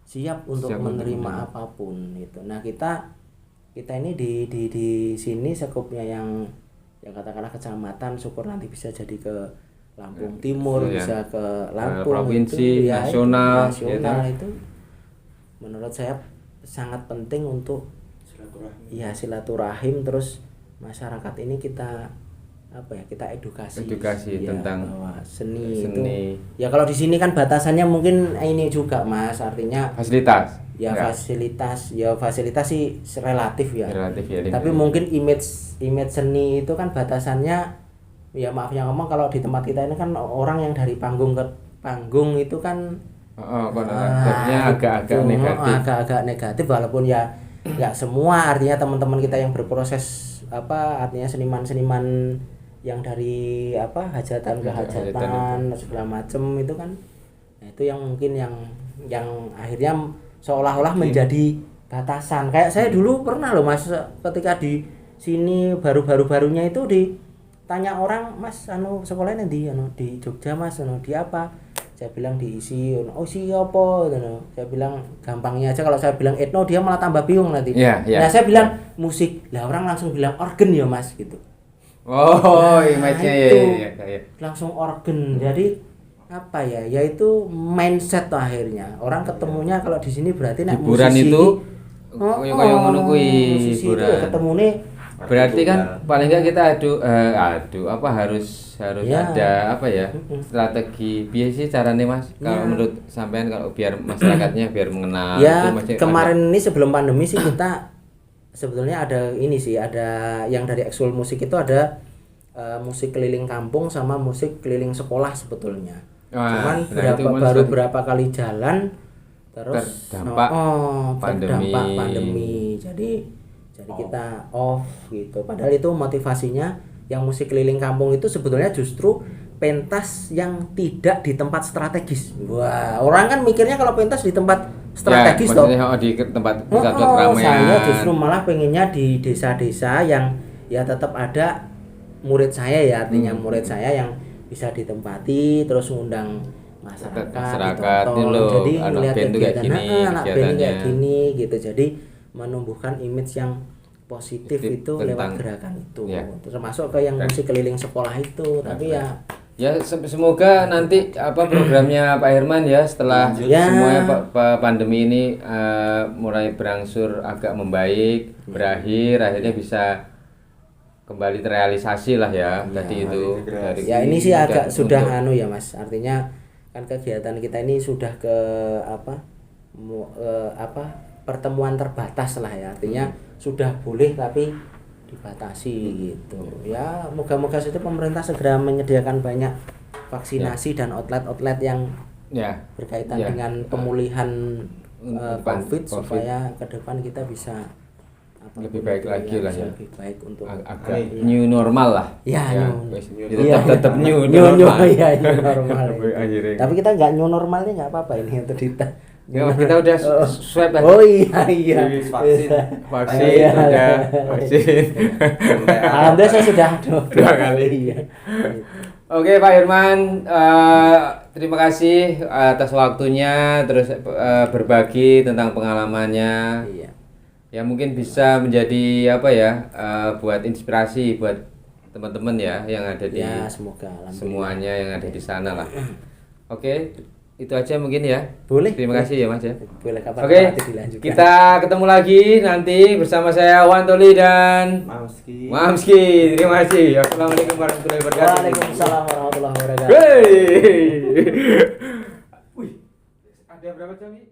siap untuk menerima apapun gitu. Nah, kita ini di sini sekupnya yang katakanlah kecamatan, syukur nanti bisa jadi ke Lampung Timur, bisa ke Lampung, provinsi, itu, nasional itu menurut saya sangat penting untuk silaturahim. Terus masyarakat ini kita kita edukasi tentang bahwa seni itu ya kalau di sini kan batasannya mungkin ini juga Mas, artinya fasilitas sih relatif ya tapi mungkin image seni itu kan batasannya ya maaf yang ngomong, kalau di tempat kita ini kan orang yang dari panggung ke panggung itu kan agak negatif walaupun ya nggak semua, artinya teman-teman kita yang berproses artinya seniman yang dari hajatan ke hajatan segala macem itu kan, nah, itu yang mungkin yang akhirnya seolah-olah menjadi batasan. Kayak saya dulu pernah loh Mas, ketika di sini barunya itu ditanya orang, Mas sekolahnya di Jogja Mas, di apa? Saya bilang diisi, siapa? Saya bilang gampangnya aja, kalau saya bilang etno dia malah tambah bingung nanti. Nah saya bilang musik, lah orang langsung bilang organ ya Mas gitu. Image-nya ya. Langsung organ. Jadi yaitu mindset tuh akhirnya. Orang ketemunya kalau di sini berarti nek hiburan musisi itu koyo ngono kuwi hiburan. Ketemune berarti kan paling enggak kita harus ada strategi biasa sih caranya Mas. Kalau menurut sampean, kalau biar masyarakatnya biar mengenal kemarin ini sebelum pandemi sih kita sebetulnya ada yang dari Ekskul Musik itu ada musik keliling kampung sama musik keliling sekolah sebetulnya. Cuman berapa kali jalan terus terdampak pandemi. Jadi kita off gitu. Padahal itu motivasinya yang musik keliling kampung itu sebetulnya justru pentas yang tidak di tempat strategis. Wah, orang kan mikirnya kalau pentas di tempat strategis di tempat pusat keramaian. Saya justru malah pengennya di desa-desa yang ya tetap ada murid saya ya, artinya murid saya yang bisa ditempati, terus ngundang masyarakat jadi melihat kegiatan anak band kayak gini gitu. Jadi menumbuhkan image yang positif itu lewat gerakan itu, termasuk ke yang musik keliling sekolah itu. Tapi semoga nanti programnya Pak Herman ya setelah semuanya pandemi ini mulai berangsur agak membaik, berakhir, akhirnya bisa kembali terrealisasi lah ya. Tadi itu dari ini sih agak sudah ya Mas, artinya kan kegiatan kita ini sudah ke pertemuan terbatas lah ya, artinya sudah boleh tapi dibatasi gitu ya. Moga-moga saja pemerintah segera menyediakan banyak vaksinasi dan outlet yang berkaitan dengan pemulihan COVID supaya ke depan kita bisa apapun Lebih baik itu lagi yang lah bisa ya. lebih baik untuk agak new normal lah. Ya, new- wes, Iya, tetap iya. new New normal. iya, new normal Sampai itu. akhirnya. Tapi kita nggak new normalnya nggak apa-apa ini untuk Ya, kita udah Oh. swab kan. Oh iya iya. Vaksin. Vaksin Iya. udah vaksin. Alhamdulillah saya sudah Dua kali. Iya. Oke Pak Irman, terima kasih atas waktunya, terus berbagi tentang pengalamannya. Iya. Ya mungkin bisa menjadi apa ya, buat inspirasi buat teman-teman ya yang ada di Ya, semoga alhamdulillah. semuanya yang ada di sana lah. Oke, itu aja mungkin ya. Boleh. Terima kasih ya Mas ya. Boleh kapan Oke, nanti dilanjutkan. kita ketemu lagi nanti bersama saya Wantoli dan Mamski. Mamski. Terima kasih. Assalamualaikum warahmatullahi wabarakatuh. Waalaikumsalam warahmatullahi wabarakatuh. Hey. Wih, ada berapa jam ini?